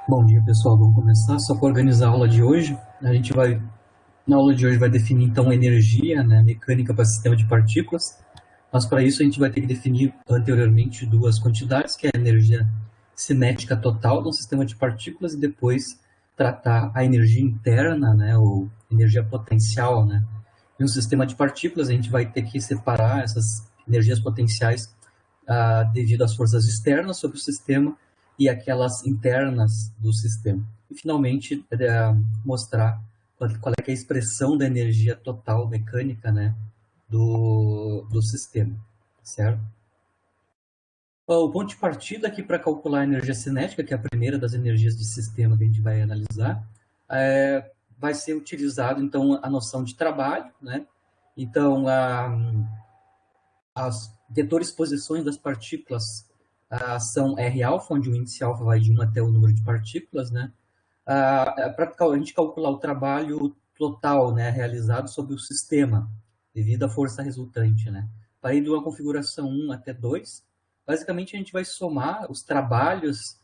Bom dia, pessoal. Vamos começar. Só para organizar a aula de hoje, na aula de hoje vai definir então energia, né, mecânica para sistema de partículas. Mas para isso a gente vai ter que definir anteriormente duas quantidades, que é a energia cinética total de um sistema de partículas e depois tratar a energia interna, né, ou energia potencial, né. Em um sistema de partículas a gente vai ter que separar essas energias potenciais devido às forças externas sobre o sistema e aquelas internas do sistema. E, finalmente, mostrar qual é, a expressão da energia total mecânica, né, do sistema, certo? O ponto de partida aqui para calcular a energia cinética, que é a primeira das energias de sistema que a gente vai analisar, vai ser utilizado, então, a noção de trabalho, né? Então, as vetores posições das partículas são R-alfa, onde o índice alfa vai de 1 até o número de partículas, né? Para a gente calcular o trabalho total, né, realizado sobre o sistema, devido à força resultante, né? Para ir de uma configuração 1 até 2, basicamente a gente vai somar os trabalhos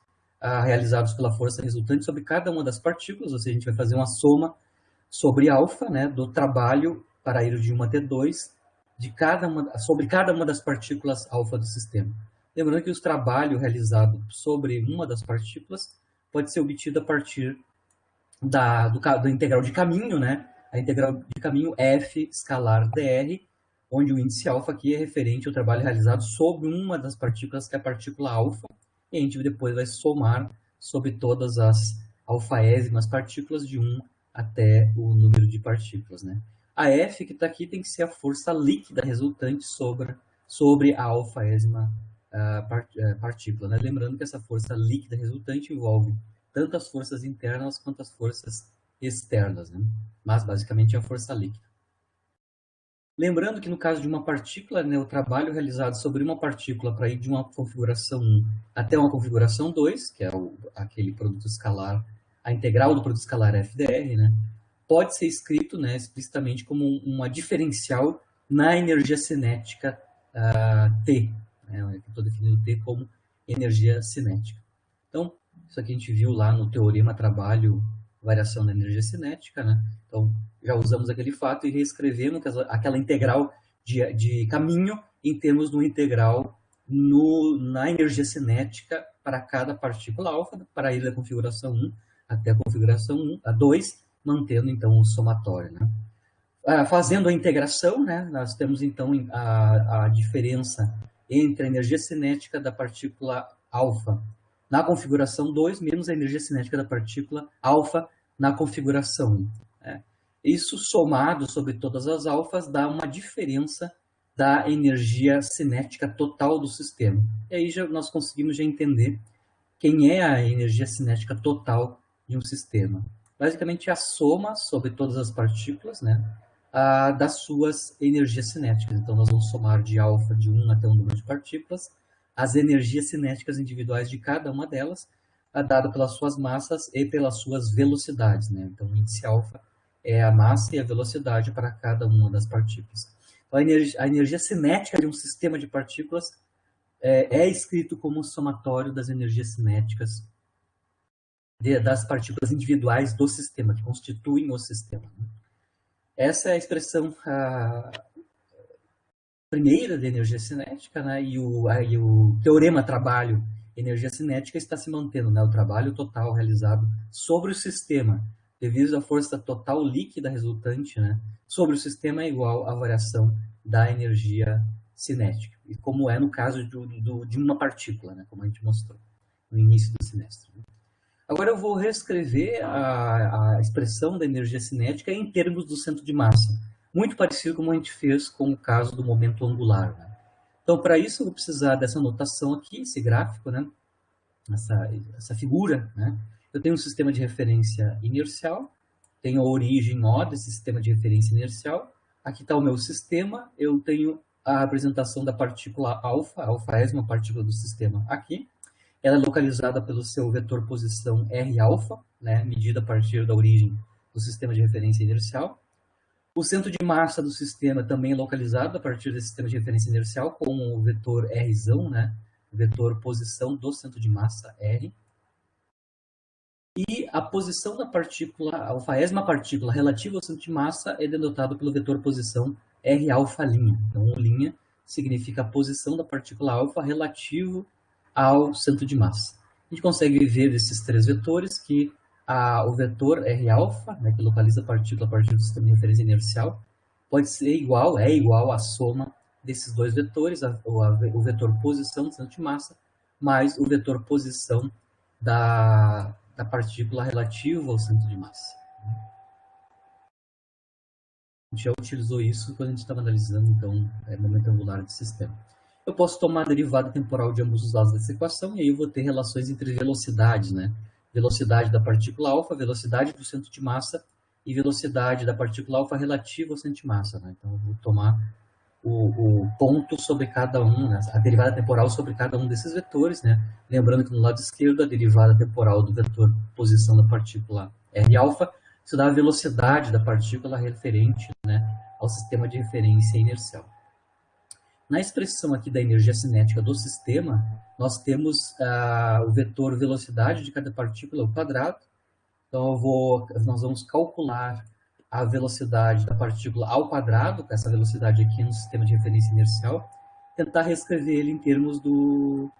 realizados pela força resultante sobre cada uma das partículas, ou seja, a gente vai fazer uma soma sobre alfa, né, do trabalho para ir de 1 até 2, sobre cada uma das partículas alfa do sistema. Lembrando que o trabalho realizado sobre uma das partículas pode ser obtido a partir do integral de caminho, né? A integral de caminho F escalar dr, onde o índice alfa aqui é referente ao trabalho realizado sobre uma das partículas, que é a partícula alfa, e a gente depois vai somar sobre todas as alfaésimas partículas de 1 até o número de partículas, né? A F que está aqui tem que ser a força líquida resultante sobre a alfaésima partícula, né? Lembrando que essa força líquida resultante envolve tanto as forças internas quanto as forças externas, né? Mas basicamente é a força líquida. Lembrando que no caso de uma partícula, né, o trabalho realizado sobre uma partícula para ir de uma configuração 1 até uma configuração 2, que é aquele produto escalar, a integral do produto escalar FDR, né, pode ser escrito, né, explicitamente como uma diferencial na energia cinética T. Né, estou definindo T como energia cinética. Então, isso aqui a gente viu lá no teorema trabalho variação da energia cinética, né? Então, já usamos aquele fato e reescrevemos aquela integral de caminho em termos do integral na energia cinética para cada partícula alfa, para ir da configuração 1 até a configuração 1, a 2, mantendo então o somatório, né? Fazendo a integração, né, nós temos então a diferença entre a energia cinética da partícula alfa na configuração 2 menos a energia cinética da partícula alfa na configuração 1. Né? Isso somado sobre todas as alfas dá uma diferença da energia cinética total do sistema. E aí nós conseguimos já entender quem é a energia cinética total de um sistema. Basicamente, a soma sobre todas as partículas, né, das suas energias cinéticas. Então, nós vamos somar de alfa de 1 até um número de partículas, as energias cinéticas individuais de cada uma delas, dado pelas suas massas e pelas suas velocidades. Né? Então, o índice alfa é a massa e a velocidade para cada uma das partículas. Então, a energia cinética de um sistema de partículas é escrito como o somatório das energias cinéticas das partículas individuais do sistema, que constituem o sistema. Essa é a expressão primeira de energia cinética, né? E o teorema trabalho energia cinética está se mantendo, né? O trabalho total realizado sobre o sistema, devido à força total líquida resultante, né, sobre o sistema é igual à variação da energia cinética, e como é no caso de uma partícula, né, como a gente mostrou no início do semestre. Agora eu vou reescrever a expressão da energia cinética em termos do centro de massa, muito parecido como a gente fez com o caso do momento angular. Né? Então, para isso, eu vou precisar dessa notação aqui, esse gráfico, né? essa figura. Né? Eu tenho um sistema de referência inercial, tenho a origem O desse sistema de referência inercial. Aqui está o meu sistema, eu tenho a representação da partícula alfa, a alfaésima partícula do sistema aqui. Ela é localizada pelo seu vetor posição R-alfa, né, medida a partir da origem do sistema de referência inercial. O centro de massa do sistema também é localizado a partir desse sistema de referência inercial com o vetor R, né, vetor posição do centro de massa R. E a posição da partícula, a esma partícula relativa ao centro de massa é denotado pelo vetor posição R alfa'. Então, linha significa a posição da partícula alfa relativo ao centro de massa. A gente consegue ver desses três vetores que o vetor R alfa, né, que localiza a partícula a partir do sistema de referência inercial, pode ser igual, é igual à soma desses dois vetores, o vetor posição do centro de massa, mais o vetor posição da partícula relativa ao centro de massa. A gente já utilizou isso quando a gente estava analisando, então, momento angular de sistema. Eu posso tomar a derivada temporal de ambos os lados dessa equação, e aí eu vou ter relações entre velocidades, né? Velocidade da partícula alfa, velocidade do centro de massa, e velocidade da partícula alfa relativa ao centro de massa, né? Então, eu vou tomar o ponto sobre cada um, né? A derivada temporal sobre cada um desses vetores, né? Lembrando que no lado esquerdo, a derivada temporal do vetor posição da partícula R alfa, isso dá a velocidade da partícula referente, né, ao sistema de referência inercial. Na expressão aqui da energia cinética do sistema, nós temos o vetor velocidade de cada partícula ao quadrado. Então, nós vamos calcular a velocidade da partícula ao quadrado, com essa velocidade aqui no sistema de referência inercial, tentar reescrever ele em termos do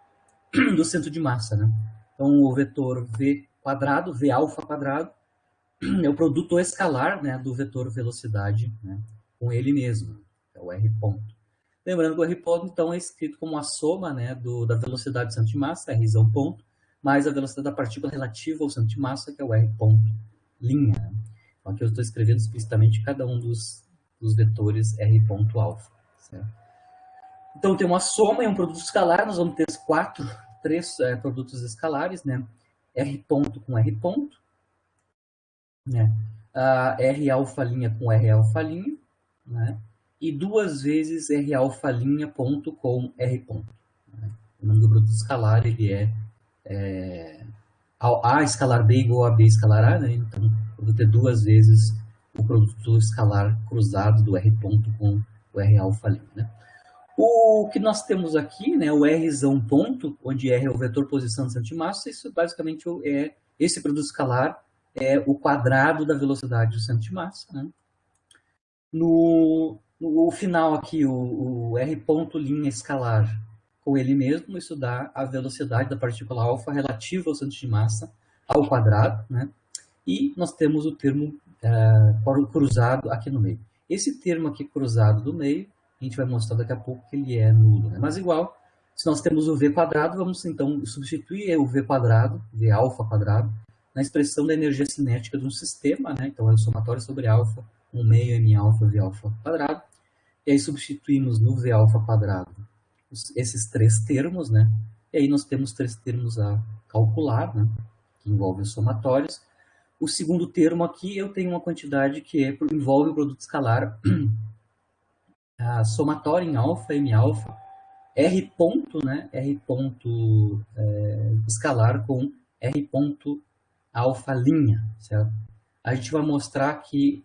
centro de massa, né? Então, o vetor v quadrado, v alfa quadrado, é o produto escalar, né, do vetor velocidade, né, com ele mesmo, é o r ponto. Lembrando que o r ponto, então, é escrito como a soma, né, da velocidade do centro de massa, r é um ponto, mais a velocidade da partícula relativa ao centro de massa, que é o r ponto linha. Né? Então, aqui eu estou escrevendo explicitamente cada um dos vetores r ponto alfa. Certo? Então, tem uma soma e um produto escalar, nós vamos ter três produtos escalares, né, r ponto com r ponto, né? R alfa' com R alfa', né? E duas vezes R alfa' ponto com R ponto. Né? O nome do produto escalar ele A escalar B igual a B escalar A, né? Então eu vou ter duas vezes o produto escalar cruzado do R ponto com o R alfa'. Né? O que nós temos aqui, né, o Rzão ponto, onde R é o vetor posição do centro de massa, isso basicamente é esse produto escalar é o quadrado da velocidade do centro de massa. Né? No final aqui, o R ponto linha escalar com ele mesmo, isso dá a velocidade da partícula alfa relativa ao centro de massa ao quadrado, né? E nós temos o termo cruzado aqui no meio. Esse termo aqui cruzado do meio, a gente vai mostrar daqui a pouco que ele é nulo. Né? Mas igual, se nós temos o V quadrado, vamos então substituir o V quadrado, V alfa quadrado, na expressão da energia cinética de um sistema, né? Então é o somatório sobre alfa, 1 meio m alfa, V alfa quadrado. E aí substituímos no V alfa quadrado esses três termos, né? E aí nós temos três termos a calcular, né? Que envolvem os somatórios. O segundo termo aqui, eu tenho uma quantidade que envolve o produto escalar somatório em alfa, m alfa, R ponto, né? R ponto escalar com R ponto alfa', certo? A gente vai mostrar que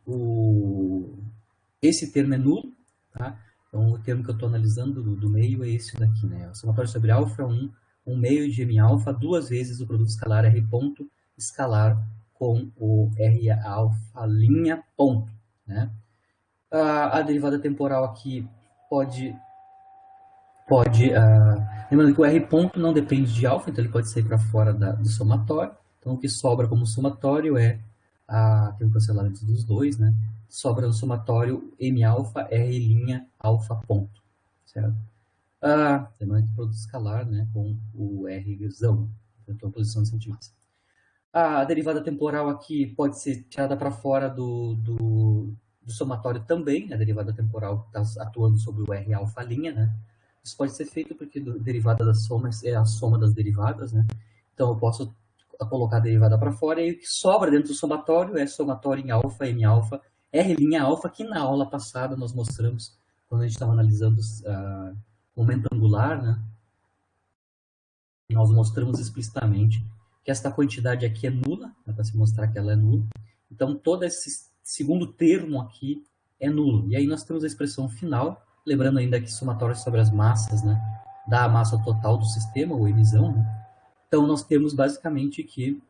esse termo é nulo, tá? Então, o termo que eu estou analisando do meio é esse daqui, né? O somatório sobre alfa é 1 meio de m alfa, duas vezes o produto escalar R ponto escalar com o R alfa' ponto, né? A derivada temporal aqui lembrando que o R ponto não depende de alfa, então ele pode sair para fora do somatório. Então, o que sobra como somatório tem o cancelamento dos dois, né? Sobra no somatório M alfa, R' alfa ponto, certo? Lembrando que produto escalar, né? Com o Rzão, então posição de centímetros. A derivada temporal aqui pode ser tirada para fora do somatório também, a derivada temporal está atuando sobre o R alfa', né? Isso pode ser feito porque a derivada das somas é a soma das derivadas, né? Então eu posso colocar a derivada para fora e o que sobra dentro do somatório é somatório em alfa, m alfa, R' alfa, que na aula passada nós mostramos, quando a gente estava analisando o momento angular, né? Nós mostramos explicitamente que esta quantidade aqui é nula, né, para se mostrar que ela é nula. Então, todo esse segundo termo aqui é nulo. E aí nós temos a expressão final, lembrando ainda que somatório sobre as massas, né, dá a massa total do sistema, o Mzão. Né? Então, nós temos basicamente que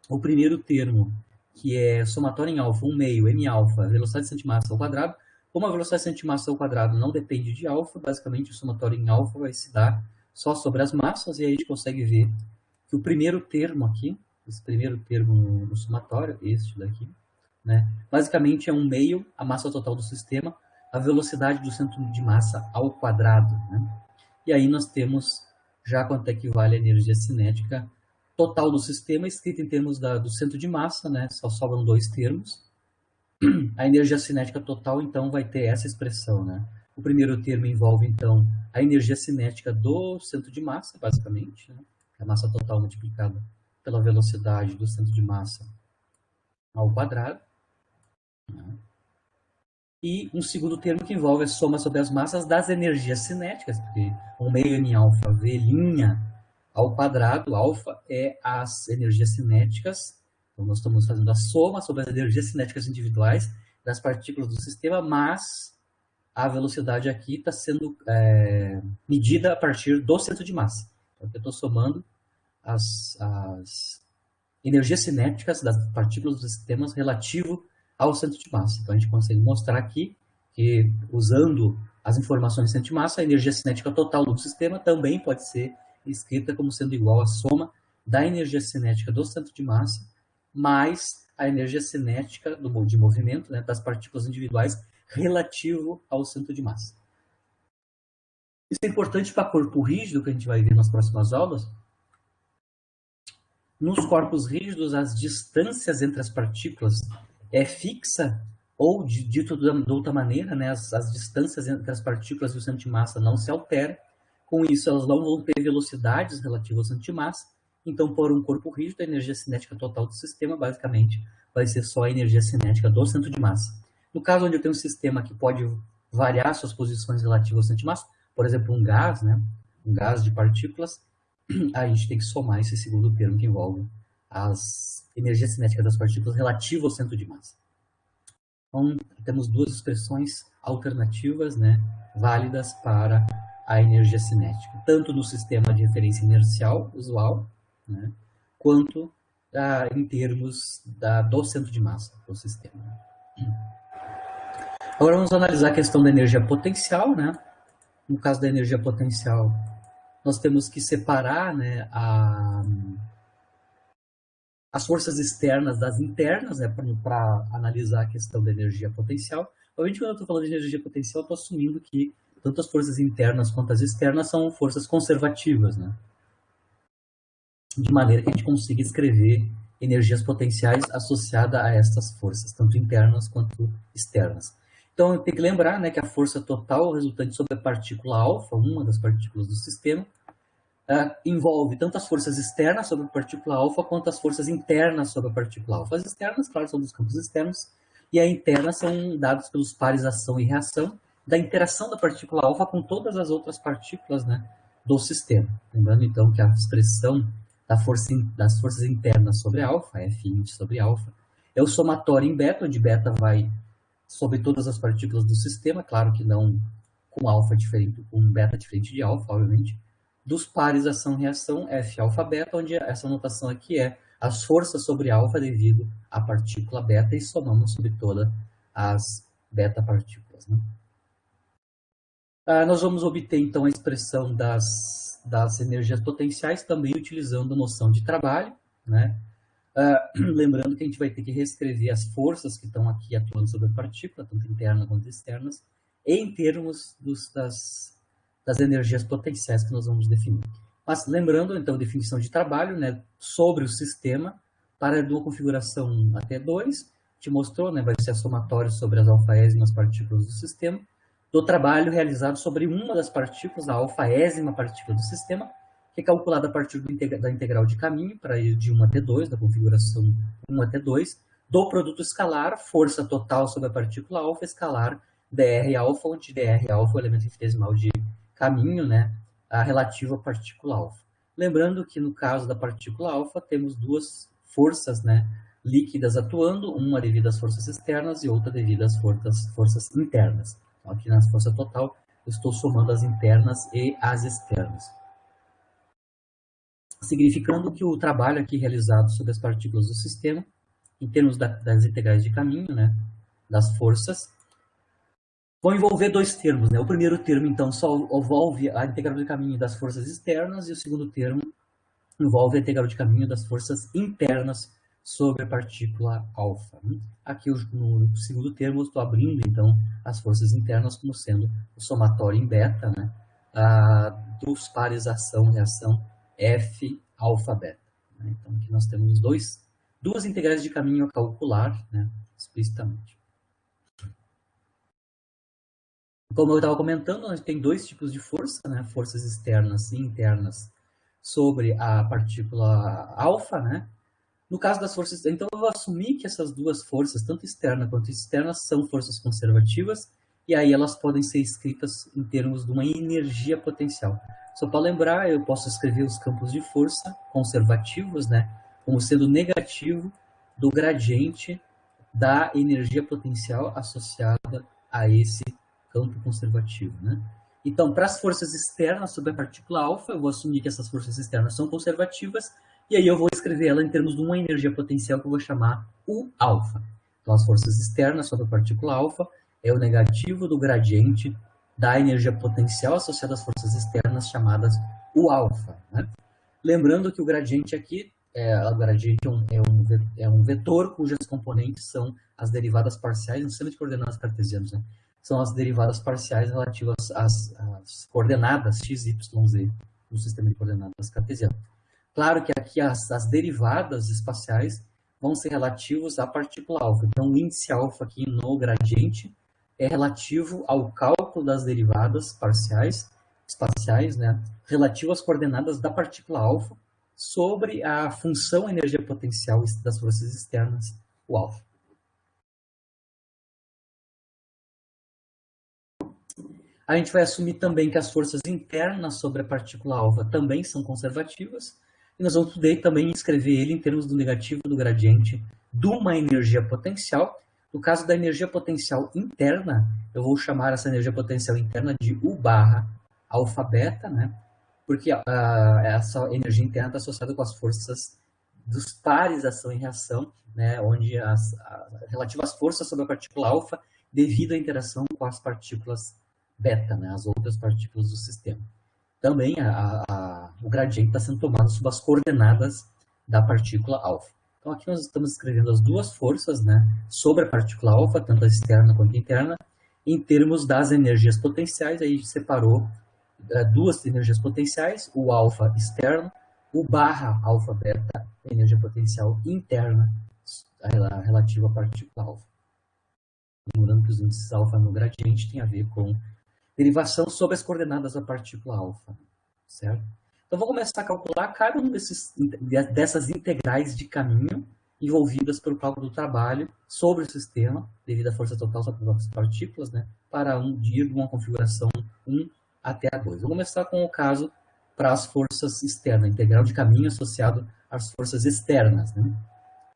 o primeiro termo, que é somatório em alfa, 1 meio, m alfa, velocidade de centimassa ao quadrado. Como a velocidade de centimassa ao quadrado não depende de alfa, basicamente o somatório em alfa vai se dar só sobre as massas, e aí a gente consegue ver que o primeiro termo aqui, esse primeiro termo no somatório, este daqui, né, basicamente é 1 meio a massa total do sistema, a velocidade do centro de massa ao quadrado, né? E aí nós temos já quanto equivale a energia cinética total do sistema, escrita em termos do centro de massa, né? Só sobram dois termos. A energia cinética total, então, vai ter essa expressão, né? O primeiro termo envolve, então, a energia cinética do centro de massa, basicamente, né? A massa total multiplicada pela velocidade do centro de massa ao quadrado, né? E um segundo termo que envolve a soma sobre as massas das energias cinéticas, porque 1 meio m alfa v' ao quadrado, alfa é as energias cinéticas, então nós estamos fazendo a soma sobre as energias cinéticas individuais das partículas do sistema, mas a velocidade aqui está sendo medida a partir do centro de massa. Então, eu estou somando as energias cinéticas das partículas dos sistemas relativo ao centro de massa. Então, a gente consegue mostrar aqui que, usando as informações do centro de massa, a energia cinética total do sistema também pode ser escrita como sendo igual à soma da energia cinética do centro de massa mais a energia cinética de movimento, né, das partículas individuais relativo ao centro de massa. Isso é importante para corpo rígido, que a gente vai ver nas próximas aulas. Nos corpos rígidos, as distâncias entre as partículas é fixa, ou, dito de outra maneira, né, as distâncias entre as partículas e o centro de massa não se alteram. Com isso, elas não vão ter velocidades relativas ao centro de massa. Então, por um corpo rígido, a energia cinética total do sistema, basicamente, vai ser só a energia cinética do centro de massa. No caso onde eu tenho um sistema que pode variar suas posições relativas ao centro de massa, por exemplo, um gás, né, um gás de partículas, a gente tem que somar esse segundo termo que envolve as energias cinéticas das partículas relativas ao centro de massa. Então, temos duas expressões alternativas, né, válidas para a energia cinética, tanto no sistema de referência inercial usual, né, quanto em termos do centro de massa do sistema. Agora vamos analisar a questão da energia potencial, né? No caso da energia potencial, nós temos que separar, né, as forças externas das internas, né, para analisar a questão da energia potencial. Obviamente, quando eu estou falando de energia potencial, eu estou assumindo que tanto as forças internas quanto as externas são forças conservativas, né? De maneira que a gente consiga escrever energias potenciais associadas a estas forças, tanto internas quanto externas. Então, tem que lembrar, né, que a força total resultante sobre a partícula alfa, uma das partículas do sistema, envolve tanto as forças externas sobre a partícula alfa quanto as forças internas sobre a partícula alfa. As externas, claro, são dos campos externos, e a interna são dados pelos pares ação e reação da interação da partícula alfa com todas as outras partículas, né, do sistema. Lembrando, então, que a expressão das forças internas sobre alfa, F sobre alfa, é o somatório em beta, onde beta vai sobre todas as partículas do sistema, claro que não com alfa diferente, com beta diferente de alfa, obviamente, dos pares ação-reação, F alfa beta, onde essa notação aqui é as forças sobre alfa devido à partícula beta e somamos sobre todas as beta partículas, né? Nós vamos obter, então, a expressão das energias potenciais também utilizando a noção de trabalho, né? Lembrando que a gente vai ter que reescrever as forças que estão aqui atuando sobre a partícula, tanto internas quanto externas, em termos das energias potenciais que nós vamos definir. Mas lembrando, então, a definição de trabalho, né, sobre o sistema, para uma configuração até 2, te mostrou, né, vai ser a somatória sobre as alfaésimas partículas do sistema, do trabalho realizado sobre uma das partículas, a alfaésima partícula do sistema, que é calculada a partir da integral de caminho, para ir de 1 até 2, da configuração 1 até 2, do produto escalar, força total sobre a partícula alfa, escalar dr alfa, onde dr alfa é o elemento infinitesimal de caminho, né, relativo à partícula alfa. Lembrando que no caso da partícula alfa, temos duas forças, né, líquidas atuando, uma devido às forças externas e outra devido às forças internas. Então, aqui na força total, eu estou somando as internas e as externas. significando que o trabalho aqui realizado sobre as partículas do sistema, em termos das integrais de caminho, né, das forças, vão envolver dois termos, né? O primeiro termo, então, só envolve a integral de caminho das forças externas, e o segundo termo envolve a integral de caminho das forças internas sobre a partícula alfa. Aqui, no segundo termo, eu estou abrindo, então, as forças internas como sendo o somatório em beta, né, dos pares ação-reação F alfa beta. Né? Então, aqui nós temos duas integrais de caminho a calcular, né, explicitamente. Como eu estava comentando, a gente tem dois tipos de força, né, forças externas e internas sobre a partícula alfa, né? No caso das forças, então eu vou assumir que essas duas forças, tanto externa quanto externa, são forças conservativas, e aí elas podem ser escritas em termos de uma energia potencial. Só para lembrar, eu posso escrever os campos de força conservativos, né, como sendo negativo do gradiente da energia potencial associada a esse campo conservativo, né? Então, para as forças externas sobre a partícula alfa, eu vou assumir que essas forças externas são conservativas, e aí eu vou escrever ela em termos de uma energia potencial que eu vou chamar U alfa. Então, as forças externas sobre a partícula alfa é o negativo do gradiente da energia potencial associada às forças externas, chamadas U alfa, né? Lembrando que o gradiente aqui, o gradiente é um vetor cujas componentes são as derivadas parciais no sistema de coordenadas cartesianas, né? São as derivadas parciais relativas às coordenadas x, y, z no sistema de coordenadas cartesiano. Claro que aqui as derivadas espaciais vão ser relativos à partícula alfa. Então, o índice alfa aqui no gradiente é relativo ao cálculo das derivadas parciais espaciais, né, relativo às coordenadas da partícula alfa sobre a função energia potencial das forças externas, o alfa. A gente vai assumir também que as forças internas sobre a partícula alfa também são conservativas, e nós vamos poder também escrever ele em termos do negativo do gradiente de uma energia potencial. No caso da energia potencial interna, eu vou chamar essa energia potencial interna de U barra alfa beta, né? Porque essa energia interna está associada com as forças dos pares ação e reação, né? Onde relativas às forças sobre a partícula alfa devido à interação com as partículas beta, né, as outras partículas do sistema. Também o gradiente está sendo tomado sob as coordenadas da partícula alfa. Então aqui nós estamos escrevendo as duas forças, né, sobre a partícula alfa, tanto a externa quanto a interna, em termos das energias potenciais. Aí a gente separou duas energias potenciais, o alfa externo, o barra alfa beta, energia potencial interna relativa à partícula alfa. Lembrando que os índices alfa no gradiente tem a ver com derivação sobre as coordenadas da partícula alfa, certo? Então, vou começar a calcular cada um dessas integrais de caminho envolvidas pelo cálculo do trabalho sobre o sistema, devido à força total sobre as partículas, né, para ir de uma configuração 1 até a 2. Vou começar com o caso para as forças externas, integral de caminho associado às forças externas, né?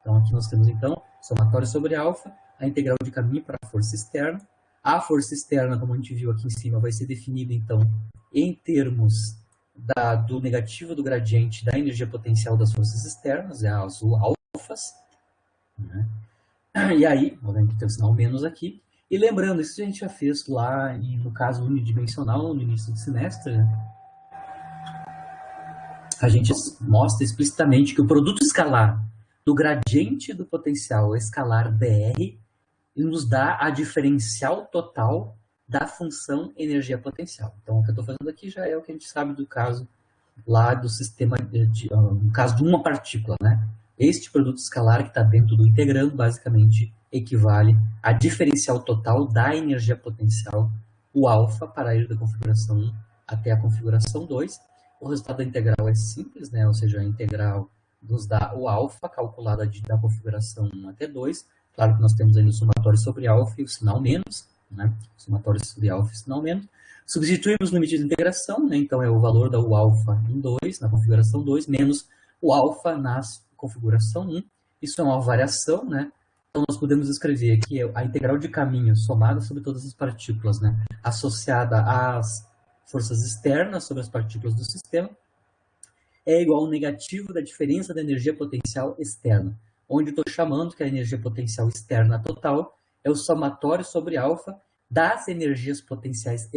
Então, aqui nós temos, então, somatório sobre alfa, a integral de caminho para a força externa. A força externa, como a gente viu aqui em cima, vai ser definida, então, em termos do negativo do gradiente da energia potencial das forças externas, as alfas, né? E aí, a gente tem o sinal menos aqui. E lembrando, isso a gente já fez lá, no caso unidimensional, no início do semestre, né? A gente mostra explicitamente que o produto escalar do gradiente do potencial escalar dr nos dá a diferencial total da função energia potencial. Então, o que eu estou fazendo aqui já é o que a gente sabe do caso lá do sistema, no caso de uma partícula, né? Este produto escalar que está dentro do integrando, basicamente, equivale à diferencial total da energia potencial, o alfa, para ir da configuração 1 até a configuração 2. O resultado da integral é simples, né? Ou seja, a integral nos dá o alfa, calculada da configuração 1 até 2. Claro que nós temos aí o somatório sobre alfa e o sinal menos, né? Somatório sobre alfa e o sinal menos. Substituímos o limite de integração, né? Então é o valor da U alfa em 2, na configuração 2, menos o alfa na configuração 1. Isso é uma variação, né? Então nós podemos escrever aqui a integral de caminho somada sobre todas as partículas, né? Associada às forças externas sobre as partículas do sistema. é igual ao negativo da diferença da energia potencial externa, onde eu estou chamando que a energia potencial externa total é o somatório sobre alfa das energias potenciais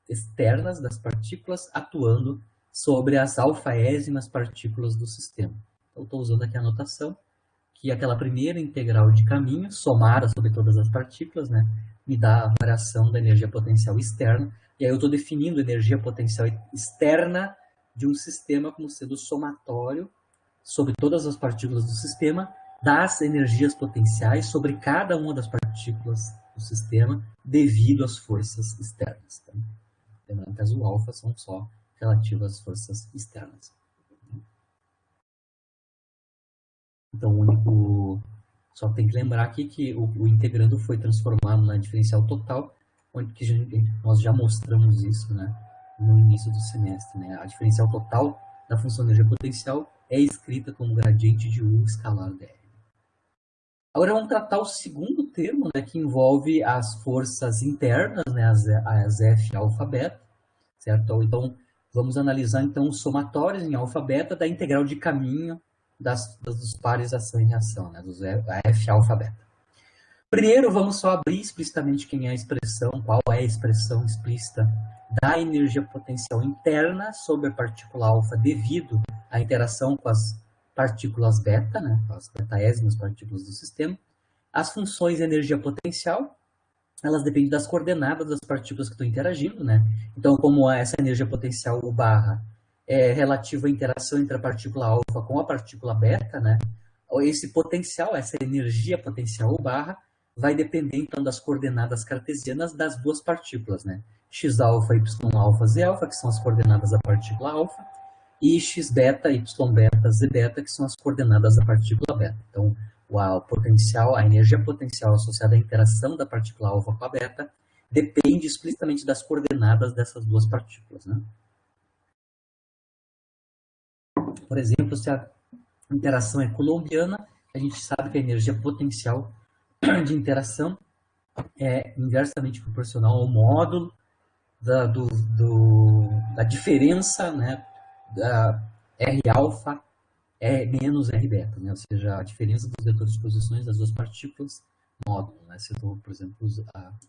externas das partículas atuando sobre as alfaésimas partículas do sistema. Então, estou usando aqui a notação que aquela primeira integral de caminho, somada sobre todas as partículas, né, me dá a variação da energia potencial externa. E aí eu estou definindo a energia potencial externa de um sistema como sendo o somatório sobre todas as partículas do sistema das energias potenciais sobre cada uma das partículas do sistema devido às forças externas. Tá? Lembrando que as U alfa são só relativas às forças externas. Então, o único... Só tem que lembrar aqui que o integrando foi transformado na diferencial total, onde que nós já mostramos isso, né, no início do semestre. Né? A diferencial total da função de energia potencial é escrita como gradiente de U escalar dr. Agora vamos tratar o segundo termo, né, que envolve as forças internas, né, as F alfa beta, certo? Então, vamos analisar então os somatórios em alfa beta da integral de caminho dos pares ação e reação, né, dos F alfa beta. Primeiro, vamos só abrir explicitamente quem é a expressão, qual é a expressão explícita da energia potencial interna sobre a partícula alfa devido à interação com as partículas beta, né, as betaésimas partículas do sistema. As funções de energia potencial, elas dependem das coordenadas das partículas que estão interagindo, né? Então, como essa energia potencial U barra é relativa à interação entre a partícula alfa com a partícula beta, né? Esse potencial, essa energia potencial U barra, vai depender, então, das coordenadas cartesianas das duas partículas, né? X alfa, Y alfa, Z alfa, que são as coordenadas da partícula alfa, e X beta, Y beta, Z beta, que são as coordenadas da partícula beta. Então, a energia potencial associada à interação da partícula alfa com a beta depende explicitamente das coordenadas dessas duas partículas, né? Por exemplo, se a interação é coulombiana, a gente sabe que a energia potencial de interação é inversamente proporcional ao módulo da diferença, né, da R alfa menos R beta, né? Ou seja, a diferença dos vetores de posições das duas partículas módulo, né? Se eu estou, por exemplo,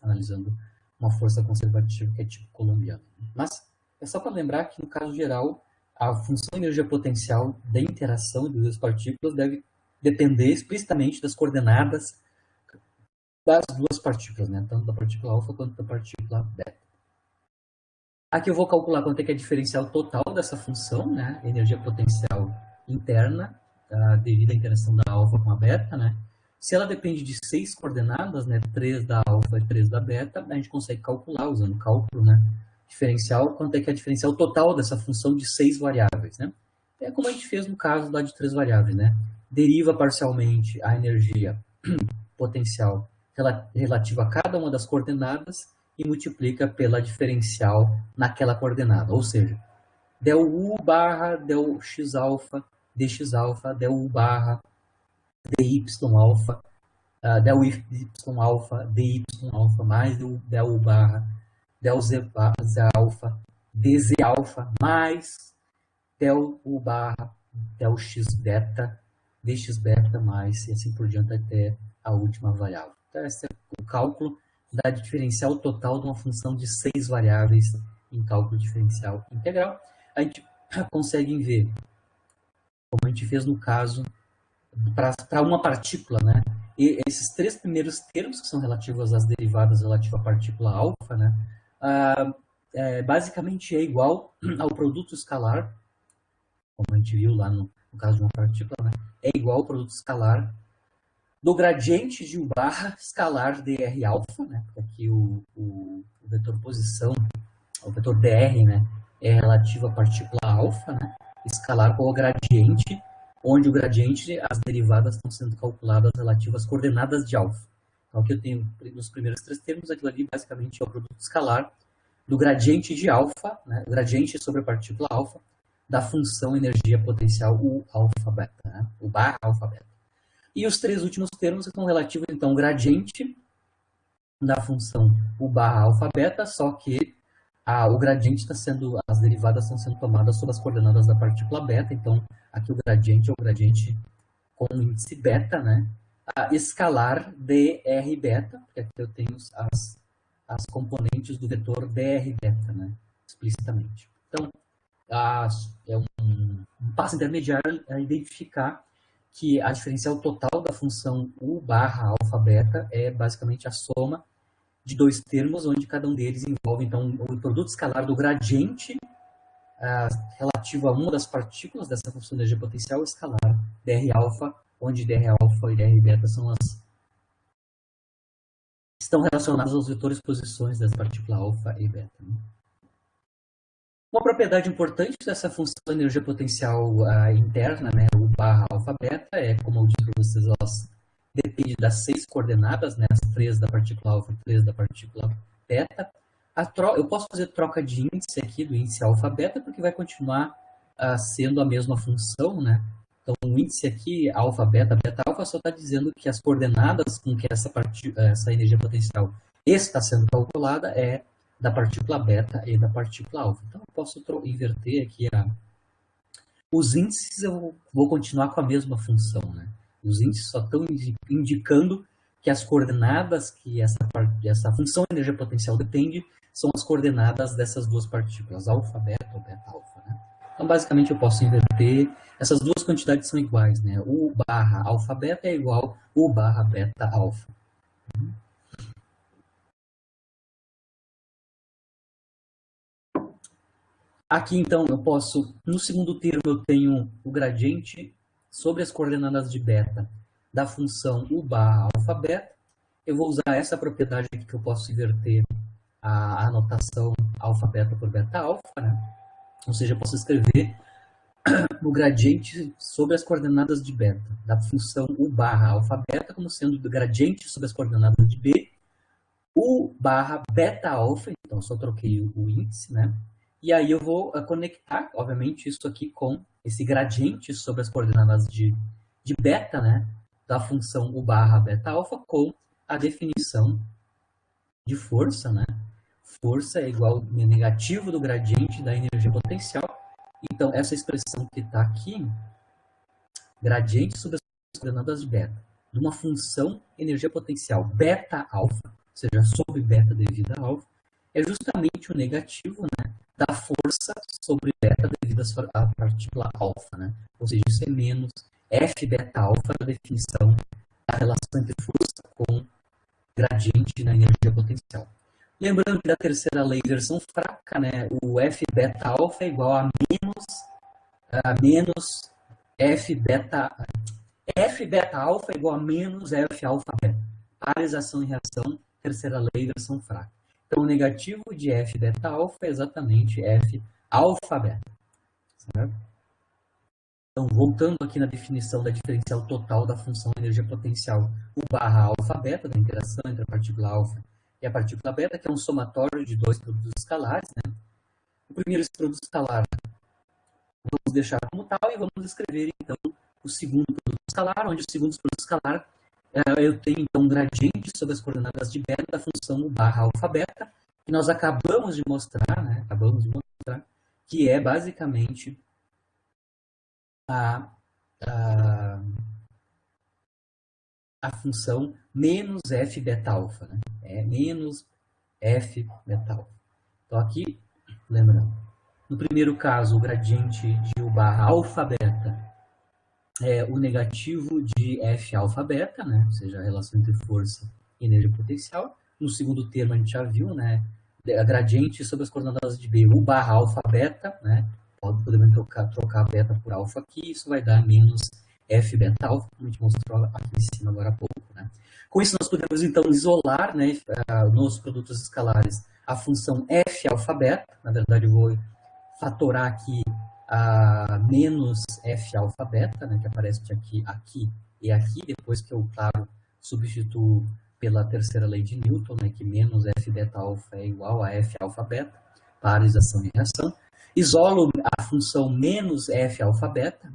analisando uma força conservativa que é tipo coulombiana. Mas é só para lembrar que, no caso geral, a função de energia potencial da interação de duas partículas deve depender explicitamente das coordenadas das duas partículas, né? Tanto da partícula alfa quanto da partícula beta. Aqui eu vou calcular quanto é que é a diferencial total dessa função, né? Energia potencial interna, devido à interação da alfa com a beta, né? Se ela depende de 6 coordenadas, né? 3 da alfa e 3 da beta, a gente consegue calcular, usando o cálculo, né? Diferencial, quanto é que é a diferencial total dessa função de 6 variáveis, né? É como a gente fez no caso lá de 3 variáveis, né? Deriva parcialmente a energia potencial relativa a cada uma das coordenadas e multiplica pela diferencial naquela coordenada, ou seja, del U barra del X alfa, dx alfa, del U barra dy alfa, del Y alfa, dy alfa, mais del U barra del Z alfa, dz alfa, mais del U barra del X beta, dx beta, mais, e assim por diante até a última variável. Então, esse é o cálculo da diferencial total de uma função de 6 variáveis em cálculo diferencial integral. A gente consegue ver, como a gente fez no caso, para uma partícula, né? E esses 3 primeiros termos, que são relativos às derivadas relativas à partícula alfa, né? Basicamente é igual ao produto escalar, como a gente viu lá no caso de uma partícula, né? É igual ao produto escalar do gradiente de U barra escalar dr alfa, né? Porque aqui o vetor posição, o vetor dr, né? É relativo à partícula alfa, né? Escalar com o gradiente, onde o gradiente, as derivadas estão sendo calculadas relativas às coordenadas de alfa. Então aqui eu tenho nos primeiros 3 termos, aquilo ali basicamente é o produto escalar do gradiente de alfa, né? O gradiente sobre a partícula alfa, da função energia potencial U alfa beta, né? U barra alfa beta. E os 3 últimos termos estão relativos, então, ao gradiente da função U barra alfa beta, só que o gradiente está sendo, as derivadas estão sendo tomadas sob as coordenadas da partícula beta, então aqui o gradiente é o gradiente com o índice beta, né? Escalar dr beta, porque aqui eu tenho as componentes do vetor dr beta, né? Explicitamente. Então, é um passo intermediário a identificar que a diferencial total da função u barra alfa beta é basicamente a soma de dois termos, onde cada um deles envolve, então, o produto escalar do gradiente relativo a uma das partículas dessa função de energia potencial escalar dr alfa, onde dr alfa e dr beta estão relacionados aos vetores posições das partículas alfa e beta. Né? Uma propriedade importante dessa função de energia potencial interna, né, U barra alfa beta, é, como eu disse para vocês, elas depende das 6 coordenadas, né, as 3 da partícula alfa e 3 da partícula beta. Eu posso fazer troca de índice aqui, do índice alfa beta, porque vai continuar sendo a mesma função, né? Então, o índice aqui, alfa beta, beta alfa, só está dizendo que as coordenadas com que essa energia potencial está sendo calculada é da partícula beta e da partícula alfa. Então, eu posso inverter aqui os índices, eu vou continuar com a mesma função, né? Os índices só estão indicando que as coordenadas que essa função de energia potencial depende são as coordenadas dessas duas partículas, alfa beta ou beta alfa, né? Então, basicamente, eu posso inverter. Essas duas quantidades são iguais, né? U barra alfa beta é igual U barra beta alfa. Aqui, então, eu posso, no segundo termo, eu tenho o gradiente sobre as coordenadas de beta da função U barra alfa beta. Eu vou usar essa propriedade aqui que eu posso inverter a anotação alfa beta por beta alfa, né? Ou seja, eu posso escrever o gradiente sobre as coordenadas de beta da função U barra alfa beta como sendo o gradiente sobre as coordenadas de B, U barra beta alfa, então eu só troquei o índice, né? E aí eu vou conectar, obviamente, isso aqui com esse gradiente sobre as coordenadas de beta, né? Da função U barra beta alfa com a definição de força, né? Força é igual ao negativo do gradiente da energia potencial. Então, essa expressão que está aqui, gradiente sobre as coordenadas de beta, de uma função energia potencial beta alfa, ou seja, sobre beta devido a alfa, é justamente o negativo, né, da força sobre beta devido à partícula alfa, né? Ou seja, isso é menos F beta alfa da definição da relação entre força com gradiente na energia potencial. Lembrando que da terceira lei, versão fraca, né, o F beta alfa é igual a menos F beta alfa é igual a menos F alfa beta. Paralisação e reação, terceira lei, versão fraca. Então, o negativo de F beta alfa é exatamente F alfa beta. Certo? Então, voltando aqui na definição da diferencial total da função energia potencial, U barra alfa beta, da interação entre a partícula alfa e a partícula beta, que é um somatório de dois produtos escalares, né? O primeiro, esse produto escalar, vamos deixar como tal e vamos escrever, então, o segundo produto escalar, onde o segundo produto escalar, eu tenho, então, um gradiente sobre as coordenadas de beta da função U barra alfa beta, que nós acabamos de mostrar, né? Que é basicamente a função menos F beta alfa, né? É menos F beta alfa. Então, aqui, lembrando, no primeiro caso, o gradiente de U barra alfa beta é o negativo de F alfa beta, né? Ou seja, a relação entre força e energia potencial. No segundo termo, a gente já viu, né? A gradiente sobre as coordenadas de B, U barra alfa beta, né? Podemos trocar beta por alfa aqui, isso vai dar menos F beta alfa, como a gente mostrou aqui em cima agora há pouco, né? Com isso, nós podemos, então, isolar, né, nos produtos escalares a função F alfa beta. Na verdade, eu vou fatorar aqui a menos F alfa beta, né, que aparece aqui e aqui, depois que eu, claro, substituo pela terceira lei de Newton, né, que menos F beta alfa é igual a F alfa beta, paralisação e reação. Isolo a função menos F alfa beta,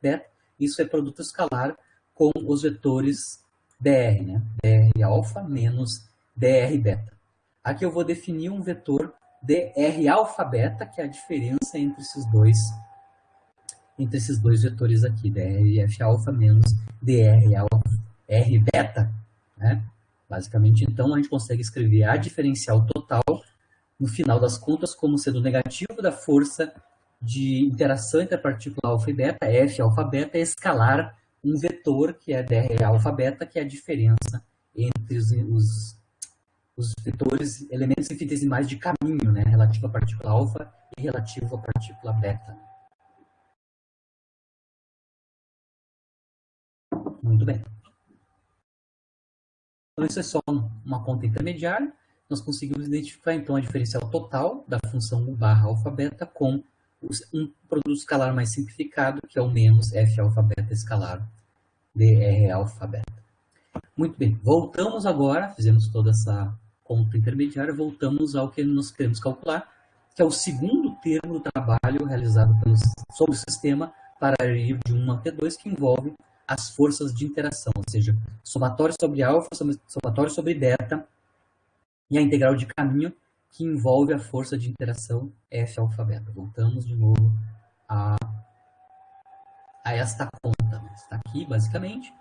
beta, isso é produto escalar com os vetores dr, né, dr alfa menos dr beta. Aqui eu vou definir um vetor dr alfa beta, que é a diferença entre esses dois vetores aqui, drf alfa menos dr alfa, r beta, né? Basicamente, então, a gente consegue escrever a diferencial total, no final das contas, como sendo negativo da força de interação entre a partícula alfa e beta, F alfa beta, escalar um vetor, que é dr alfa beta, que é a diferença entre os vetores, elementos infinitesimais de caminho, né, relativo à partícula alfa e relativo à partícula beta. Muito bem. Então, isso é só uma conta intermediária. Nós conseguimos identificar, então, a diferencial total da função U barra alfa beta com um produto escalar mais simplificado, que é o menos F alfa beta escalar dr alfa beta. Muito bem, voltamos agora, fizemos toda essa conta intermediária, voltamos ao que nós queremos calcular, que é o segundo termo do trabalho realizado sobre o sistema para ir de 1 até 2, que envolve as forças de interação, ou seja, somatório sobre alfa, somatório sobre beta, e a integral de caminho, que envolve a força de interação F alfa beta. Voltamos de novo a esta conta. Está aqui, basicamente.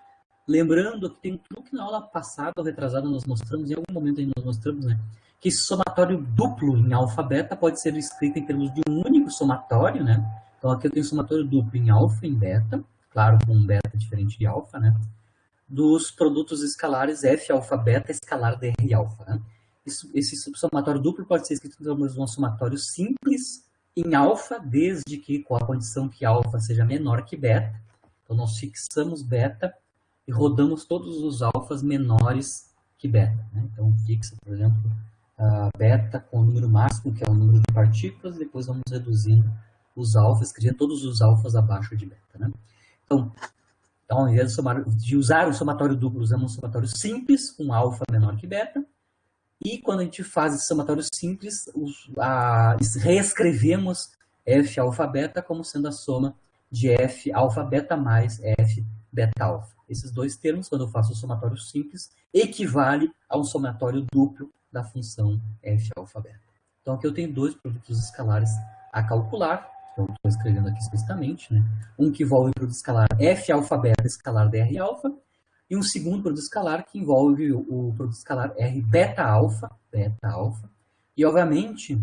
Lembrando que tem um truque na aula passada ou retrasada, nós mostramos, em algum momento nós mostramos, né, que esse somatório duplo em alfa beta pode ser escrito em termos de um único somatório, né? Então aqui eu tenho somatório duplo em alfa e em beta, claro, com um beta diferente de alfa, né? Dos produtos escalares F alfa beta escalar dr alfa, né? Esse somatório duplo pode ser escrito em termos de um somatório simples em alfa, desde que com a condição que alfa seja menor que beta. Então nós fixamos beta e rodamos todos os alfas menores que beta, né? Então fixa, por exemplo, beta com o número máximo, que é o número de partículas, depois vamos reduzindo os alfas, criando todos os alfas abaixo de beta, né? Então, ao invés de usar o somatório duplo, usamos um somatório simples com alfa menor que beta. E quando a gente faz esse somatório simples, reescrevemos F alfa beta como sendo a soma de F alfa beta mais F beta alfa. Esses dois termos, quando eu faço o somatório simples, equivale a um somatório duplo da função F alfa beta. Então aqui eu tenho dois produtos escalares a calcular, que eu estou escrevendo aqui explicitamente, né? Um que envolve o produto escalar F alfa beta escalar dr alfa, e um segundo produto escalar que envolve o produto escalar R beta alfa, e obviamente,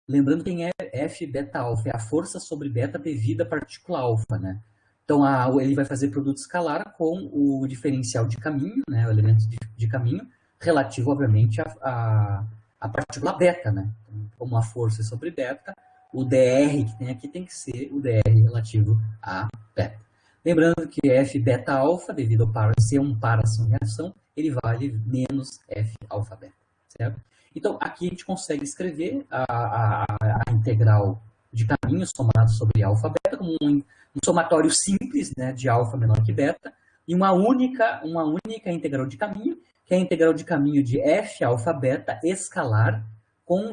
lembrando quem é F beta alfa, é a força sobre beta devida à partícula alfa, né? Então, ele vai fazer produto escalar com o diferencial de caminho, né, o elemento de caminho, relativo, obviamente, à partícula beta, né? Então, como a força é sobre beta, o dr que tem aqui tem que ser o dr relativo a beta. Lembrando que F beta alfa, devido ao ser um par ação reação, ele vale menos F alfa beta, certo? Então, aqui a gente consegue escrever a integral de caminho somado sobre alfa beta como um somatório simples, né, de alfa menor que beta, e uma única integral de caminho, que é a integral de caminho de F alfa beta escalar,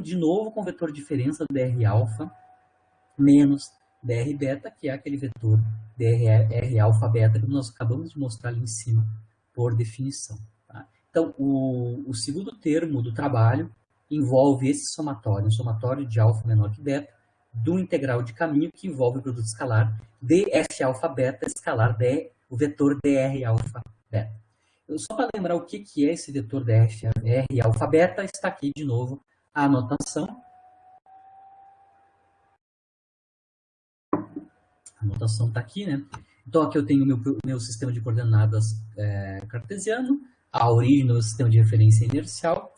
de novo, com vetor diferença dr alfa menos dr beta, que é aquele vetor dr alfa beta que nós acabamos de mostrar ali em cima, por definição. Tá? Então, o segundo termo do trabalho envolve esse somatório, um somatório de alfa menor que beta, do integral de caminho que envolve o produto escalar df alfa beta escalar o vetor dr alfa beta. Só para lembrar o que é esse vetor dr alfa beta, está aqui de novo a anotação. A anotação está aqui, né? Então, aqui eu tenho meu sistema de coordenadas cartesiano, a origem do sistema de referência inercial.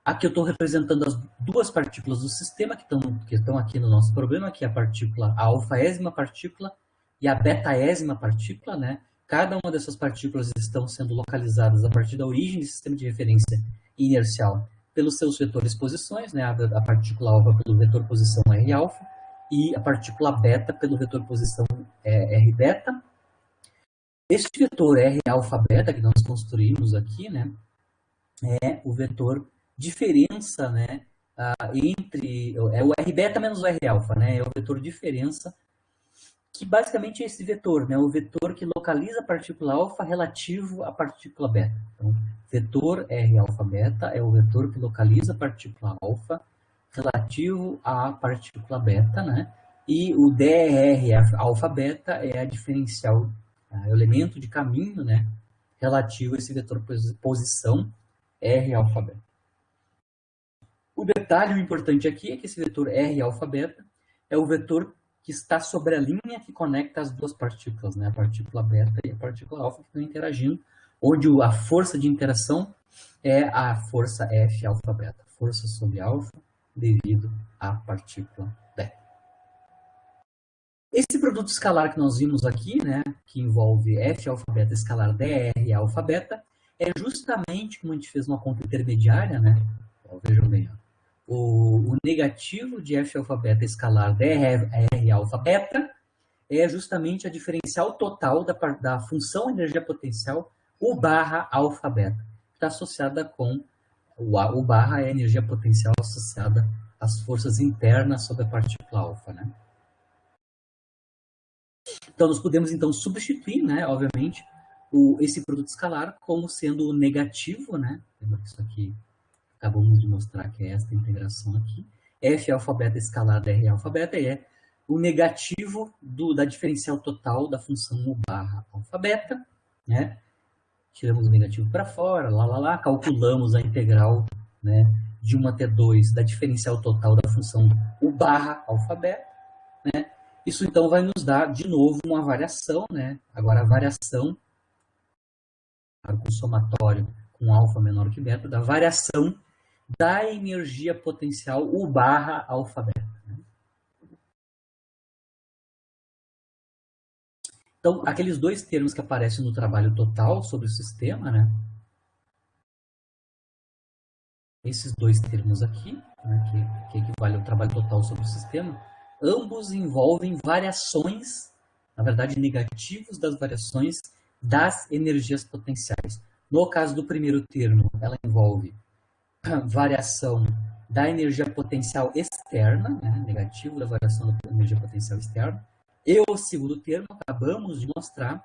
Aqui eu estou representando as duas partículas do sistema que estão aqui no nosso problema, que é a partícula, a alfaésima partícula e a betaésima partícula, né? Cada uma dessas partículas estão sendo localizadas a partir da origem do sistema de referência inercial pelos seus vetores posições, né? A partícula alfa pelo vetor posição R alfa e a partícula beta pelo vetor posição R beta. Este vetor R alfa beta que nós construímos aqui, né? É o vetor diferença, né, entre o R beta menos o R alfa, né, é o vetor diferença, que basicamente é esse vetor, né, o vetor que localiza a partícula alfa relativo à partícula beta. Então, vetor R alfa beta é o vetor que localiza a partícula alfa relativo à partícula beta, né? E o dr alfa beta é a diferencial, é o elemento de caminho, né? Relativo a esse vetor posição R alfa beta. O detalhe, o importante aqui é que esse vetor R alfa beta é o vetor que está sobre a linha que conecta as duas partículas, né? A partícula beta e a partícula alfa que estão interagindo, onde a força de interação é a força F alfa beta, força sobre alfa devido à partícula beta. Esse produto escalar que nós vimos aqui, né, que envolve F alfa beta escalar dr alfa beta, é justamente como a gente fez uma conta intermediária, né? Vejam bem, o negativo de F alfa beta escalar dr alfa beta é justamente a diferencial total da função energia potencial U barra alfa beta, que está associada com o barra é a energia potencial associada às forças internas sobre a partícula alfa, né? Então, nós podemos, então, substituir, né, obviamente, esse produto escalar como sendo o negativo, né? Isso aqui, acabamos de mostrar que é esta integração aqui. F alfa beta escalar dr alfa beta é o negativo da diferencial total da função U barra alfa beta, né? Tiramos o negativo para fora, calculamos a integral, né, de 1 até 2 da diferencial total da função U barra alfa beta, né? Isso então vai nos dar de novo uma variação, né? Agora a variação com somatório com alfa menor que beta, da variação da energia potencial U barra alfa beta. Né? Então, aqueles dois termos que aparecem no trabalho total sobre o sistema, né? Esses dois termos aqui, né, que equivale ao trabalho total sobre o sistema, ambos envolvem variações, na verdade, negativos das variações das energias potenciais. No caso do primeiro termo, ela envolve variação da energia potencial externa, né, negativo da variação da energia potencial externa. E o segundo termo, acabamos de mostrar,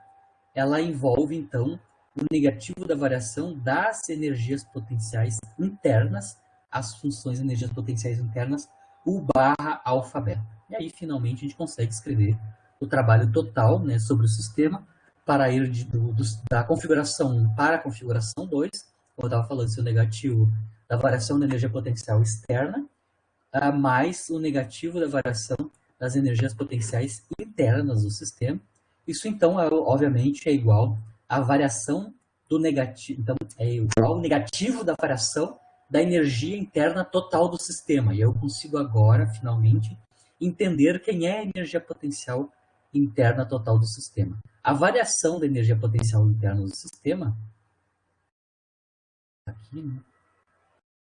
ela envolve, então, o negativo da variação das energias potenciais internas, as funções de energias potenciais internas, U barra alfa beta. E aí, finalmente, a gente consegue escrever o trabalho total, né, sobre o sistema para ir da configuração 1 para a configuração 2, como eu estava falando, se o negativo da variação da energia potencial externa, mais o negativo da variação das energias potenciais internas do sistema. Isso, então, obviamente, é igual à variação do negativo. Então, é igual ao negativo da variação da energia interna total do sistema. E eu consigo agora, finalmente, entender quem é a energia potencial interna total do sistema. A variação da energia potencial interna do sistema, aqui, né?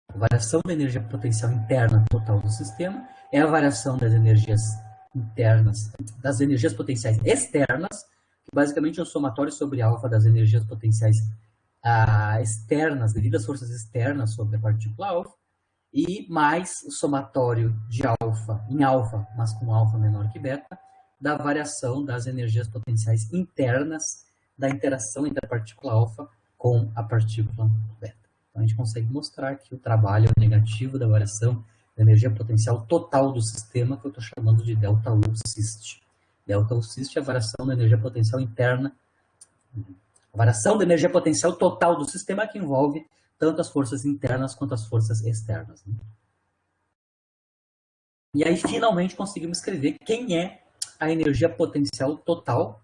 A variação da energia potencial interna total do sistema é a variação das energias internas, das energias potenciais externas, que basicamente é um somatório sobre alfa das energias potenciais externas, devido às forças externas sobre a partícula alfa, e mais o somatório de alfa em alfa, mas com alfa menor que beta, da variação das energias potenciais internas da interação entre a partícula alfa com a partícula beta. Então, a gente consegue mostrar que o trabalho negativo da variação da energia potencial total do sistema, que eu estou chamando de ΔU syst. ΔU syst é a variação da energia potencial interna, a variação da energia potencial total do sistema, que envolve tanto as forças internas quanto as forças externas. Né? E aí, finalmente, conseguimos escrever quem é a energia potencial total,